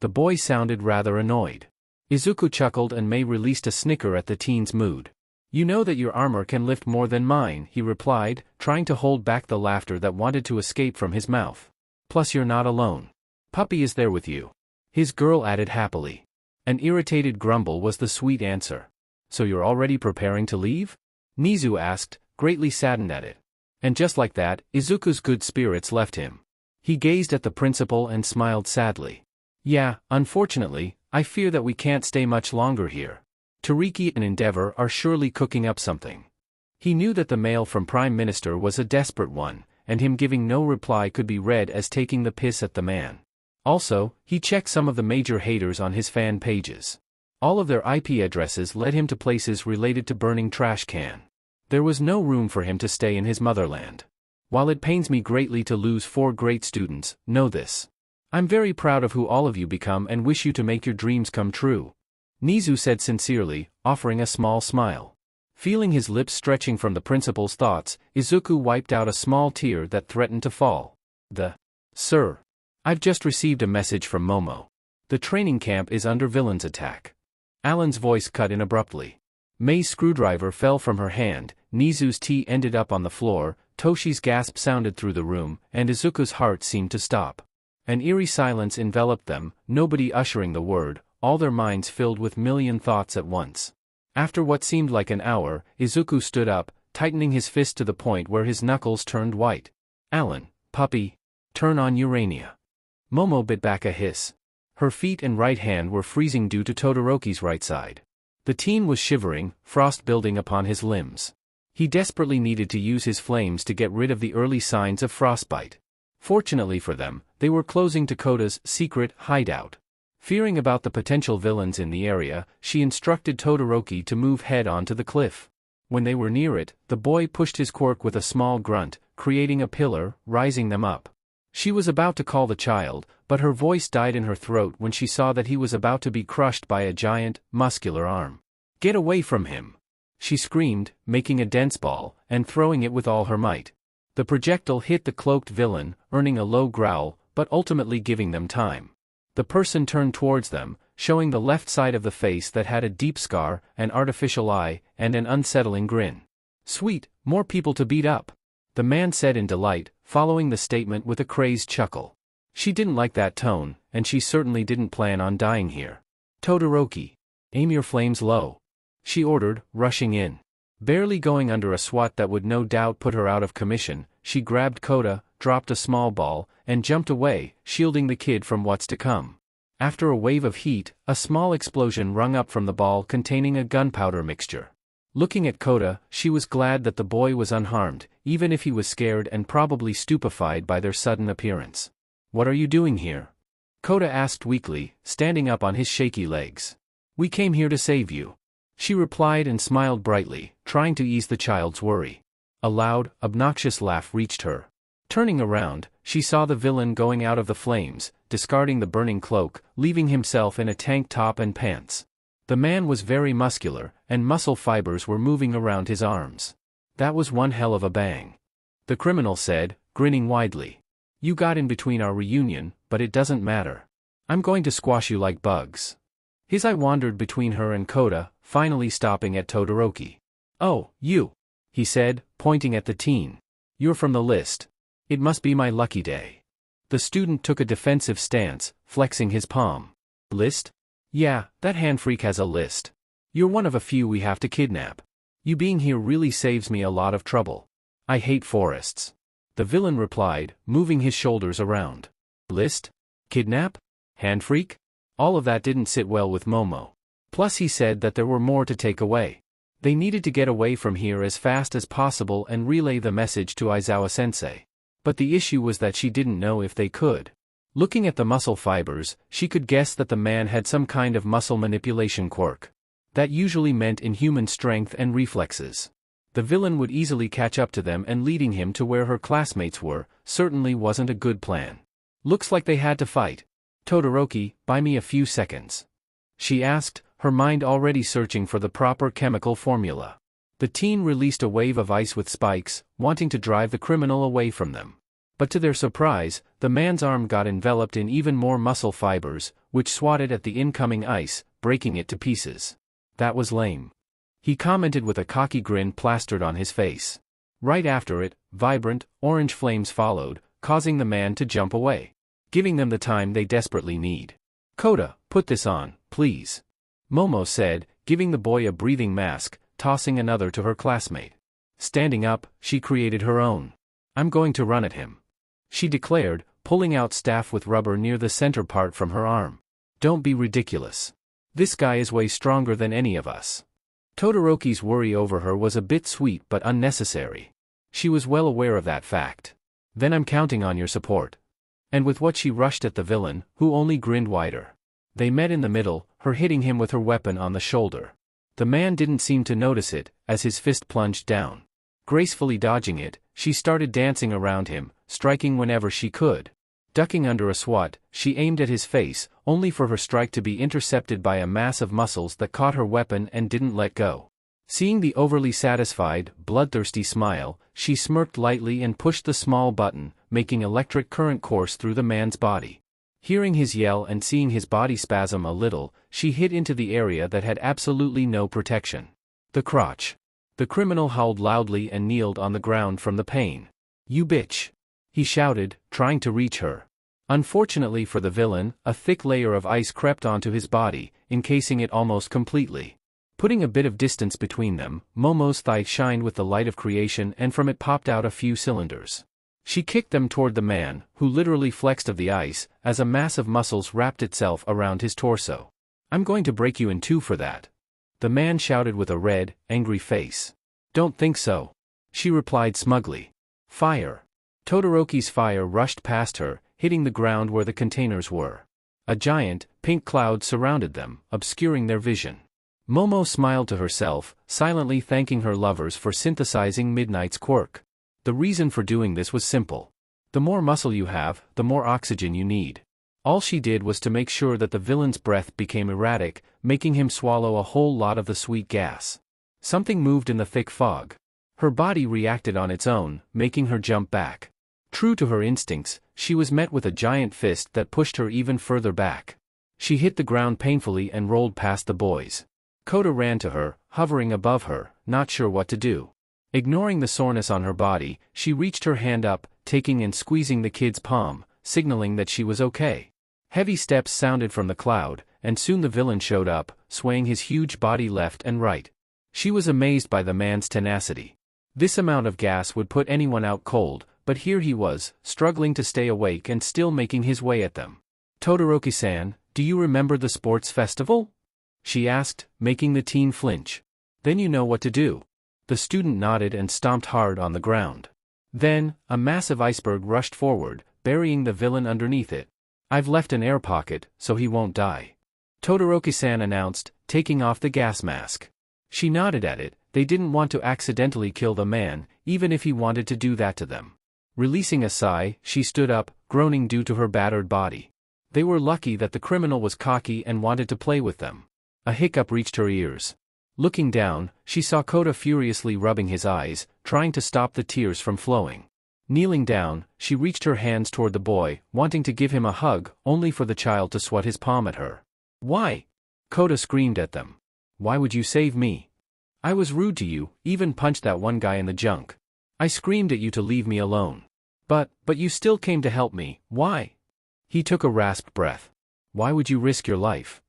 The boy sounded rather annoyed. Izuku chuckled and Mei released a snicker at the teen's mood. You know that your armor can lift more than mine, he replied, trying to hold back the laughter that wanted to escape from his mouth. Plus you're not alone. Puppy is there with you. His girl added happily. An irritated grumble was the sweet answer. So you're already preparing to leave? Nizu asked, greatly saddened at it. And just like that, Izuku's good spirits left him. He gazed at the principal and smiled sadly. Yeah, unfortunately, I fear that we can't stay much longer here. Toriki and Endeavor are surely cooking up something. He knew that the mail from Prime Minister was a desperate one, and him giving no reply could be read as taking the piss at the man. Also, he checked some of the major haters on his fan pages. All of their IP addresses led him to places related to burning trash can. There was no room for him to stay in his motherland. While it pains me greatly to lose 4 great students, know this. I'm very proud of who all of you become and wish you to make your dreams come true. Nizu said sincerely, offering a small smile. Feeling his lips stretching from the principal's thoughts, Izuku wiped out a small tear that threatened to fall. Sir. I've just received a message from Momo. The training camp is under villains' attack. Alan's voice cut in abruptly. Mei's screwdriver fell from her hand, Nizu's tea ended up on the floor, Toshi's gasp sounded through the room, and Izuku's heart seemed to stop. An eerie silence enveloped them, nobody uttering the word, all their minds filled with million thoughts at once. After what seemed like an hour, Izuku stood up, tightening his fist to the point where his knuckles turned white. Alan, puppy. Turn on Urania. Momo bit back a hiss. Her feet and right hand were freezing due to Todoroki's right side. The teen was shivering, frost building upon his limbs. He desperately needed to use his flames to get rid of the early signs of frostbite. Fortunately for them, they were closing to Koda's secret hideout. Fearing about the potential villains in the area, she instructed Todoroki to move head onto the cliff. When they were near it, the boy pushed his quirk with a small grunt, creating a pillar, rising them up. She was about to call the child, but her voice died in her throat when she saw that he was about to be crushed by a giant, muscular arm. Get away from him! She screamed, making a dense ball, and throwing it with all her might. The projectile hit the cloaked villain, earning a low growl, but ultimately giving them time. The person turned towards them, showing the left side of the face that had a deep scar, an artificial eye, and an unsettling grin. Sweet, more people to beat up, the man said in delight, following the statement with a crazed chuckle. She didn't like that tone, and she certainly didn't plan on dying here. Todoroki, aim your flames low, she ordered, rushing in. Barely going under a swat that would no doubt put her out of commission, she grabbed Koda, dropped a small ball, and jumped away, shielding the kid from what's to come. After a wave of heat, a small explosion rung up from the ball containing a gunpowder mixture. Looking at Koda, she was glad that the boy was unharmed, even if he was scared and probably stupefied by their sudden appearance. What are you doing here? Koda asked weakly, standing up on his shaky legs. We came here to save you. She replied and smiled brightly, trying to ease the child's worry. A loud, obnoxious laugh reached her. Turning around, she saw the villain going out of the flames, discarding the burning cloak, leaving himself in a tank top and pants. The man was very muscular, and muscle fibers were moving around his arms. That was one hell of a bang. The criminal said, grinning widely. You got in between our reunion, but it doesn't matter. I'm going to squash you like bugs. His eye wandered between her and Koda, finally stopping at Todoroki. Oh, you, he said, pointing at the teen. You're from the list. It must be my lucky day. The student took a defensive stance, flexing his palm. List? Yeah, that hand freak has a list. You're one of a few we have to kidnap. You being here really saves me a lot of trouble. I hate forests. The villain replied, moving his shoulders around. List? Kidnap? Hand freak? All of that didn't sit well with Momo. Plus he said that there were more to take away. They needed to get away from here as fast as possible and relay the message to Aizawa-sensei. But the issue was that she didn't know if they could. Looking at the muscle fibers, she could guess that the man had some kind of muscle manipulation quirk. That usually meant inhuman strength and reflexes. The villain would easily catch up to them, and leading him to where her classmates were certainly wasn't a good plan. Looks like they had to fight. Todoroki, buy me a few seconds, she asked, her mind already searching for the proper chemical formula. The teen released a wave of ice with spikes, wanting to drive the criminal away from them. But to their surprise, the man's arm got enveloped in even more muscle fibers, which swatted at the incoming ice, breaking it to pieces. That was lame, he commented with a cocky grin plastered on his face. Right after it, vibrant, orange flames followed, causing the man to jump away, giving them the time they desperately need. Koda, put this on, please, Momo said, giving the boy a breathing mask, tossing another to her classmate. Standing up, she created her own. I'm going to run at him, she declared, pulling out staff with rubber near the center part from her arm. Don't be ridiculous. This guy is way stronger than any of us. Todoroki's worry over her was a bit sweet but unnecessary. She was well aware of that fact. Then I'm counting on your support. And with what she rushed at the villain, who only grinned wider. They met in the middle, her hitting him with her weapon on the shoulder. The man didn't seem to notice it, as his fist plunged down. Gracefully dodging it, she started dancing around him, striking whenever she could. Ducking under a swat, she aimed at his face, only for her strike to be intercepted by a mass of muscles that caught her weapon and didn't let go. Seeing the overly satisfied, bloodthirsty smile, she smirked lightly and pushed the small button, making electric current course through the man's body. Hearing his yell and seeing his body spasm a little, she hit into the area that had absolutely no protection. The crotch. The criminal howled loudly and kneeled on the ground from the pain. "You bitch!" he shouted, trying to reach her. Unfortunately for the villain, a thick layer of ice crept onto his body, encasing it almost completely. Putting a bit of distance between them, Momo's thigh shined with the light of creation and from it popped out a few cylinders. She kicked them toward the man, who literally flexed of the ice, as a mass of muscles wrapped itself around his torso. "I'm going to break you in two for that," the man shouted with a red, angry face. "Don't think so," she replied smugly. "Fire." Todoroki's fire rushed past her, hitting the ground where the containers were. A giant, pink cloud surrounded them, obscuring their vision. Momo smiled to herself, silently thanking her lovers for synthesizing Midnight's quirk. The reason for doing this was simple. The more muscle you have, the more oxygen you need. All she did was to make sure that the villain's breath became erratic, making him swallow a whole lot of the sweet gas. Something moved in the thick fog. Her body reacted on its own, making her jump back. True to her instincts, she was met with a giant fist that pushed her even further back. She hit the ground painfully and rolled past the boys. Kota ran to her, hovering above her, not sure what to do. Ignoring the soreness on her body, she reached her hand up, taking and squeezing the kid's palm, signaling that she was okay. Heavy steps sounded from the cloud, and soon the villain showed up, swaying his huge body left and right. She was amazed by the man's tenacity. This amount of gas would put anyone out cold, but here he was, struggling to stay awake and still making his way at them. "Todoroki-san, do you remember the sports festival?" she asked, making the teen flinch. "Then you know what to do." The student nodded and stomped hard on the ground. Then, a massive iceberg rushed forward, burying the villain underneath it. "I've left an air pocket, so he won't die," Todoroki-san announced, taking off the gas mask. She nodded at it. They didn't want to accidentally kill the man, even if he wanted to do that to them. Releasing a sigh, she stood up, groaning due to her battered body. They were lucky that the criminal was cocky and wanted to play with them. A hiccup reached her ears. Looking down, she saw Kota furiously rubbing his eyes, trying to stop the tears from flowing. Kneeling down, she reached her hands toward the boy, wanting to give him a hug, only for the child to swat his palm at her. "Why?" Kota screamed at them. "Why would you save me? I was rude to you, even punched that one guy in the junk. I screamed at you to leave me alone. But you still came to help me, why?" He took a rasped breath. "Why would you risk your life?"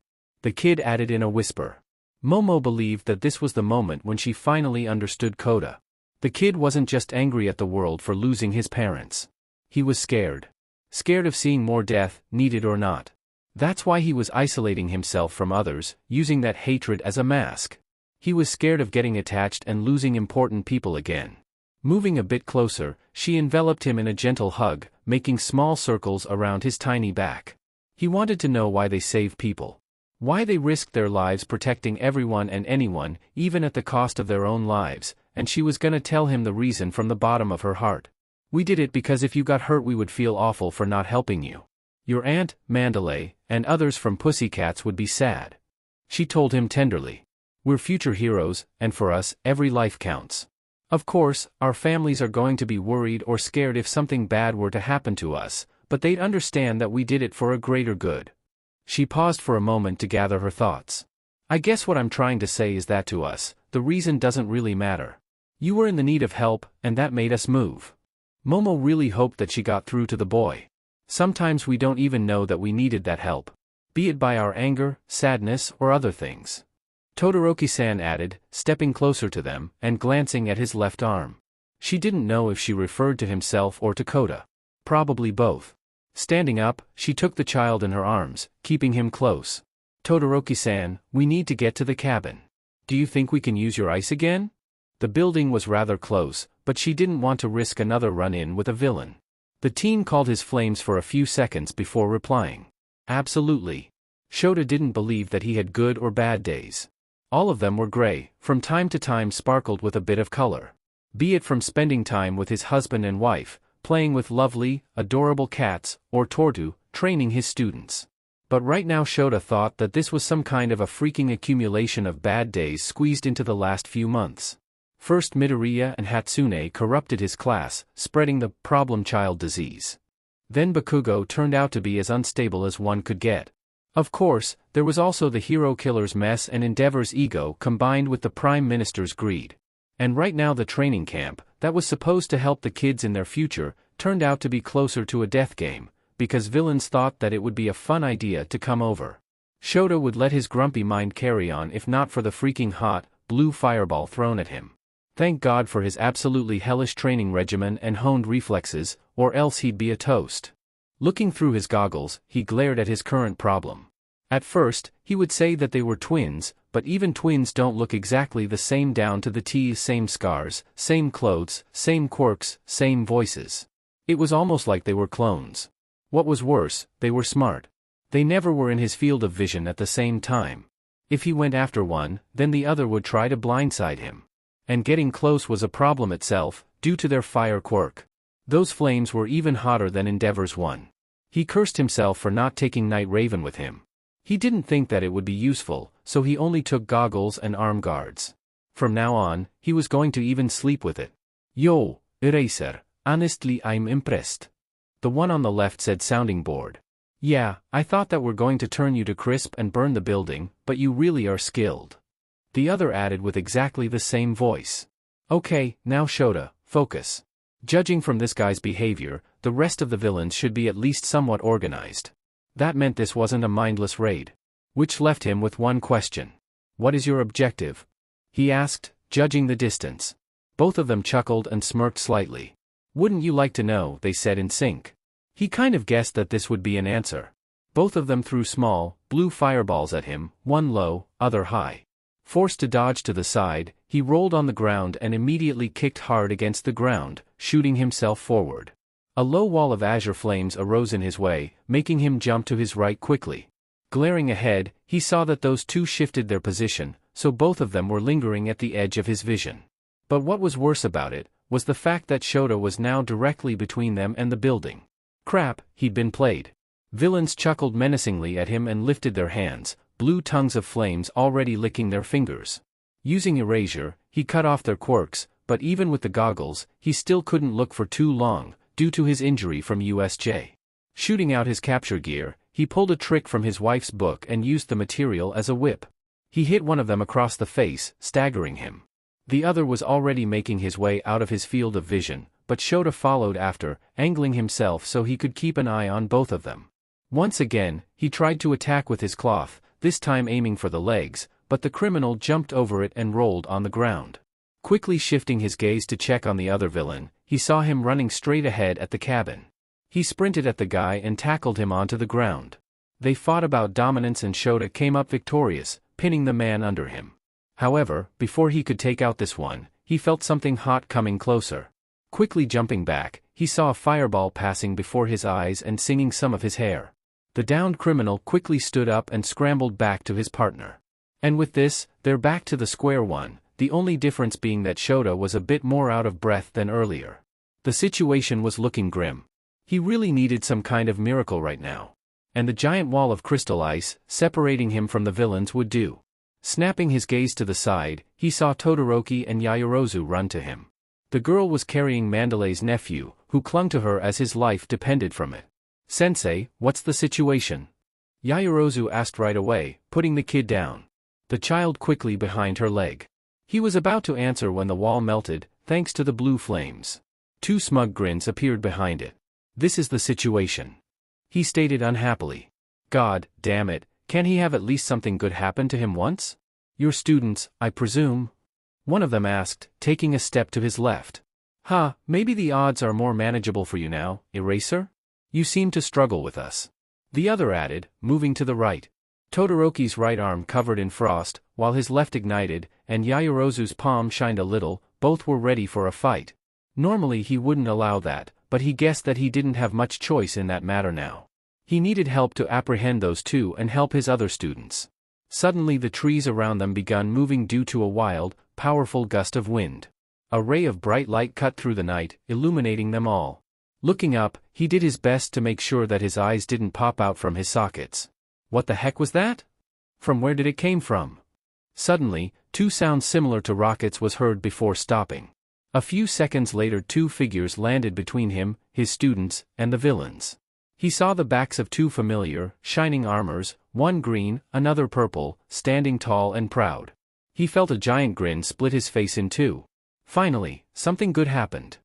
the kid added in a whisper. Momo believed that this was the moment when she finally understood Kota. The kid wasn't just angry at the world for losing his parents. He was scared. Scared of seeing more death, needed or not. That's why he was isolating himself from others, using that hatred as a mask. He was scared of getting attached and losing important people again. Moving a bit closer, she enveloped him in a gentle hug, making small circles around his tiny back. He wanted to know why they save people. Why they risked their lives protecting everyone and anyone, even at the cost of their own lives, and she was gonna tell him the reason from the bottom of her heart. "We did it because if you got hurt we would feel awful for not helping you. Your aunt, Mandalay, and others from Pussycats would be sad," she told him tenderly. "We're future heroes, and for us, every life counts. Of course, our families are going to be worried or scared if something bad were to happen to us, but they'd understand that we did it for a greater good." She paused for a moment to gather her thoughts. "I guess what I'm trying to say is that to us, the reason doesn't really matter. You were in the need of help, and that made us move." Momo really hoped that she got through to the boy. Sometimes we don't even know that we needed that help. Be it by our anger, sadness, or other things. Todoroki-san added, stepping closer to them, and glancing at his left arm. She didn't know if she referred to himself or to Kota. Probably both. Standing up, she took the child in her arms, keeping him close. "Todoroki-san, we need to get to the cabin. Do you think we can use your ice again?" The building was rather close, but she didn't want to risk another run-in with a villain. The teen called his flames for a few seconds before replying. "Absolutely." Shota didn't believe that he had good or bad days. All of them were gray, from time to time sparkled with a bit of color. Be it from spending time with his husband and wife, playing with lovely, adorable cats, or Tortu, training his students. But right now Shota thought that this was some kind of a freaking accumulation of bad days squeezed into the last few months. First Midoriya and Hatsune corrupted his class, spreading the problem child disease. Then Bakugo turned out to be as unstable as one could get. Of course, there was also the hero killer's mess and Endeavor's ego combined with the Prime Minister's greed. And right now the training camp, that was supposed to help the kids in their future, turned out to be closer to a death game, because villains thought that it would be a fun idea to come over. Shota would let his grumpy mind carry on if not for the freaking hot, blue fireball thrown at him. Thank God for his absolutely hellish training regimen and honed reflexes, or else he'd be a toast. Looking through his goggles, he glared at his current problem. At first, he would say that they were twins, but even twins don't look exactly the same down to the T. Same scars, same clothes, same quirks, same voices. It was almost like they were clones. What was worse, they were smart. They never were in his field of vision at the same time. If he went after one, then the other would try to blindside him. And getting close was a problem itself, due to their fire quirk. Those flames were even hotter than Endeavor's one. He cursed himself for not taking Night Raven with him. He didn't think that it would be useful, so he only took goggles and arm guards. From now on, he was going to even sleep with it. Yo, Eraser, honestly I'm impressed. The one on the left said, sounding bored. Yeah, I thought that we're going to turn you to crisp and burn the building, but you really are skilled. The other added with exactly the same voice. Okay, now Shota, focus. Judging from this guy's behavior, the rest of the villains should be at least somewhat organized. That meant this wasn't a mindless raid. Which left him with one question. What is your objective? He asked, judging the distance. Both of them chuckled and smirked slightly. Wouldn't you like to know, they said in sync. He kind of guessed that this would be an answer. Both of them threw small, blue fireballs at him, one low, other high. Forced to dodge to the side, he rolled on the ground and immediately kicked hard against the ground, shooting himself forward. A low wall of azure flames arose in his way, making him jump to his right quickly. Glaring ahead, he saw that those two shifted their position, so both of them were lingering at the edge of his vision. But what was worse about it, was the fact that Shota was now directly between them and the building. Crap, he'd been played. Villains chuckled menacingly at him and lifted their hands, blue tongues of flames already licking their fingers. Using erasure, he cut off their quirks, but even with the goggles, he still couldn't look for too long, due to his injury from USJ. Shooting out his capture gear, he pulled a trick from his wife's book and used the material as a whip. He hit one of them across the face, staggering him. The other was already making his way out of his field of vision, but Shota followed after, angling himself so he could keep an eye on both of them. Once again, he tried to attack with his cloth, this time aiming for the legs, but the criminal jumped over it and rolled on the ground. Quickly shifting his gaze to check on the other villain, he saw him running straight ahead at the cabin. He sprinted at the guy and tackled him onto the ground. They fought about dominance and Shota came up victorious, pinning the man under him. However, before he could take out this one, he felt something hot coming closer. Quickly jumping back, he saw a fireball passing before his eyes and singing some of his hair. The downed criminal quickly stood up and scrambled back to his partner. And with this, they're back to the square one, the only difference being that Shota was a bit more out of breath than earlier. The situation was looking grim. He really needed some kind of miracle right now. And the giant wall of crystal ice, separating him from the villains would do. Snapping his gaze to the side, he saw Todoroki and Yaoyorozu run to him. The girl was carrying Mandalay's nephew, who clung to her as his life depended from it. Sensei, what's the situation? Yaoyorozu asked right away, putting the kid down. The child quickly behind her leg. He was about to answer when the wall melted, thanks to the blue flames. Two smug grins appeared behind it. This is the situation. He stated unhappily. God, damn it, can he have at least something good happen to him once? Your students, I presume? One of them asked, taking a step to his left. Maybe the odds are more manageable for you now, Eraser? You seem to struggle with us. The other added, moving to the right. Todoroki's right arm covered in frost, while his left ignited, and Yaoyorozu's palm shined a little, both were ready for a fight. Normally he wouldn't allow that, but he guessed that he didn't have much choice in that matter now. He needed help to apprehend those two and help his other students. Suddenly the trees around them began moving due to a wild, powerful gust of wind. A ray of bright light cut through the night, illuminating them all. Looking up, he did his best to make sure that his eyes didn't pop out from his sockets. What the heck was that? From where did it came from? Suddenly, two sounds similar to rockets was heard before stopping. A few seconds later two figures landed between him, his students, and the villains. He saw the backs of two familiar, shining armors, one green, another purple, standing tall and proud. He felt a giant grin split his face in two. Finally, something good happened.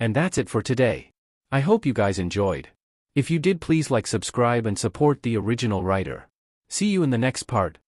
And that's it for today. I hope you guys enjoyed. If you did, please like, subscribe and support the original writer. See you in the next part.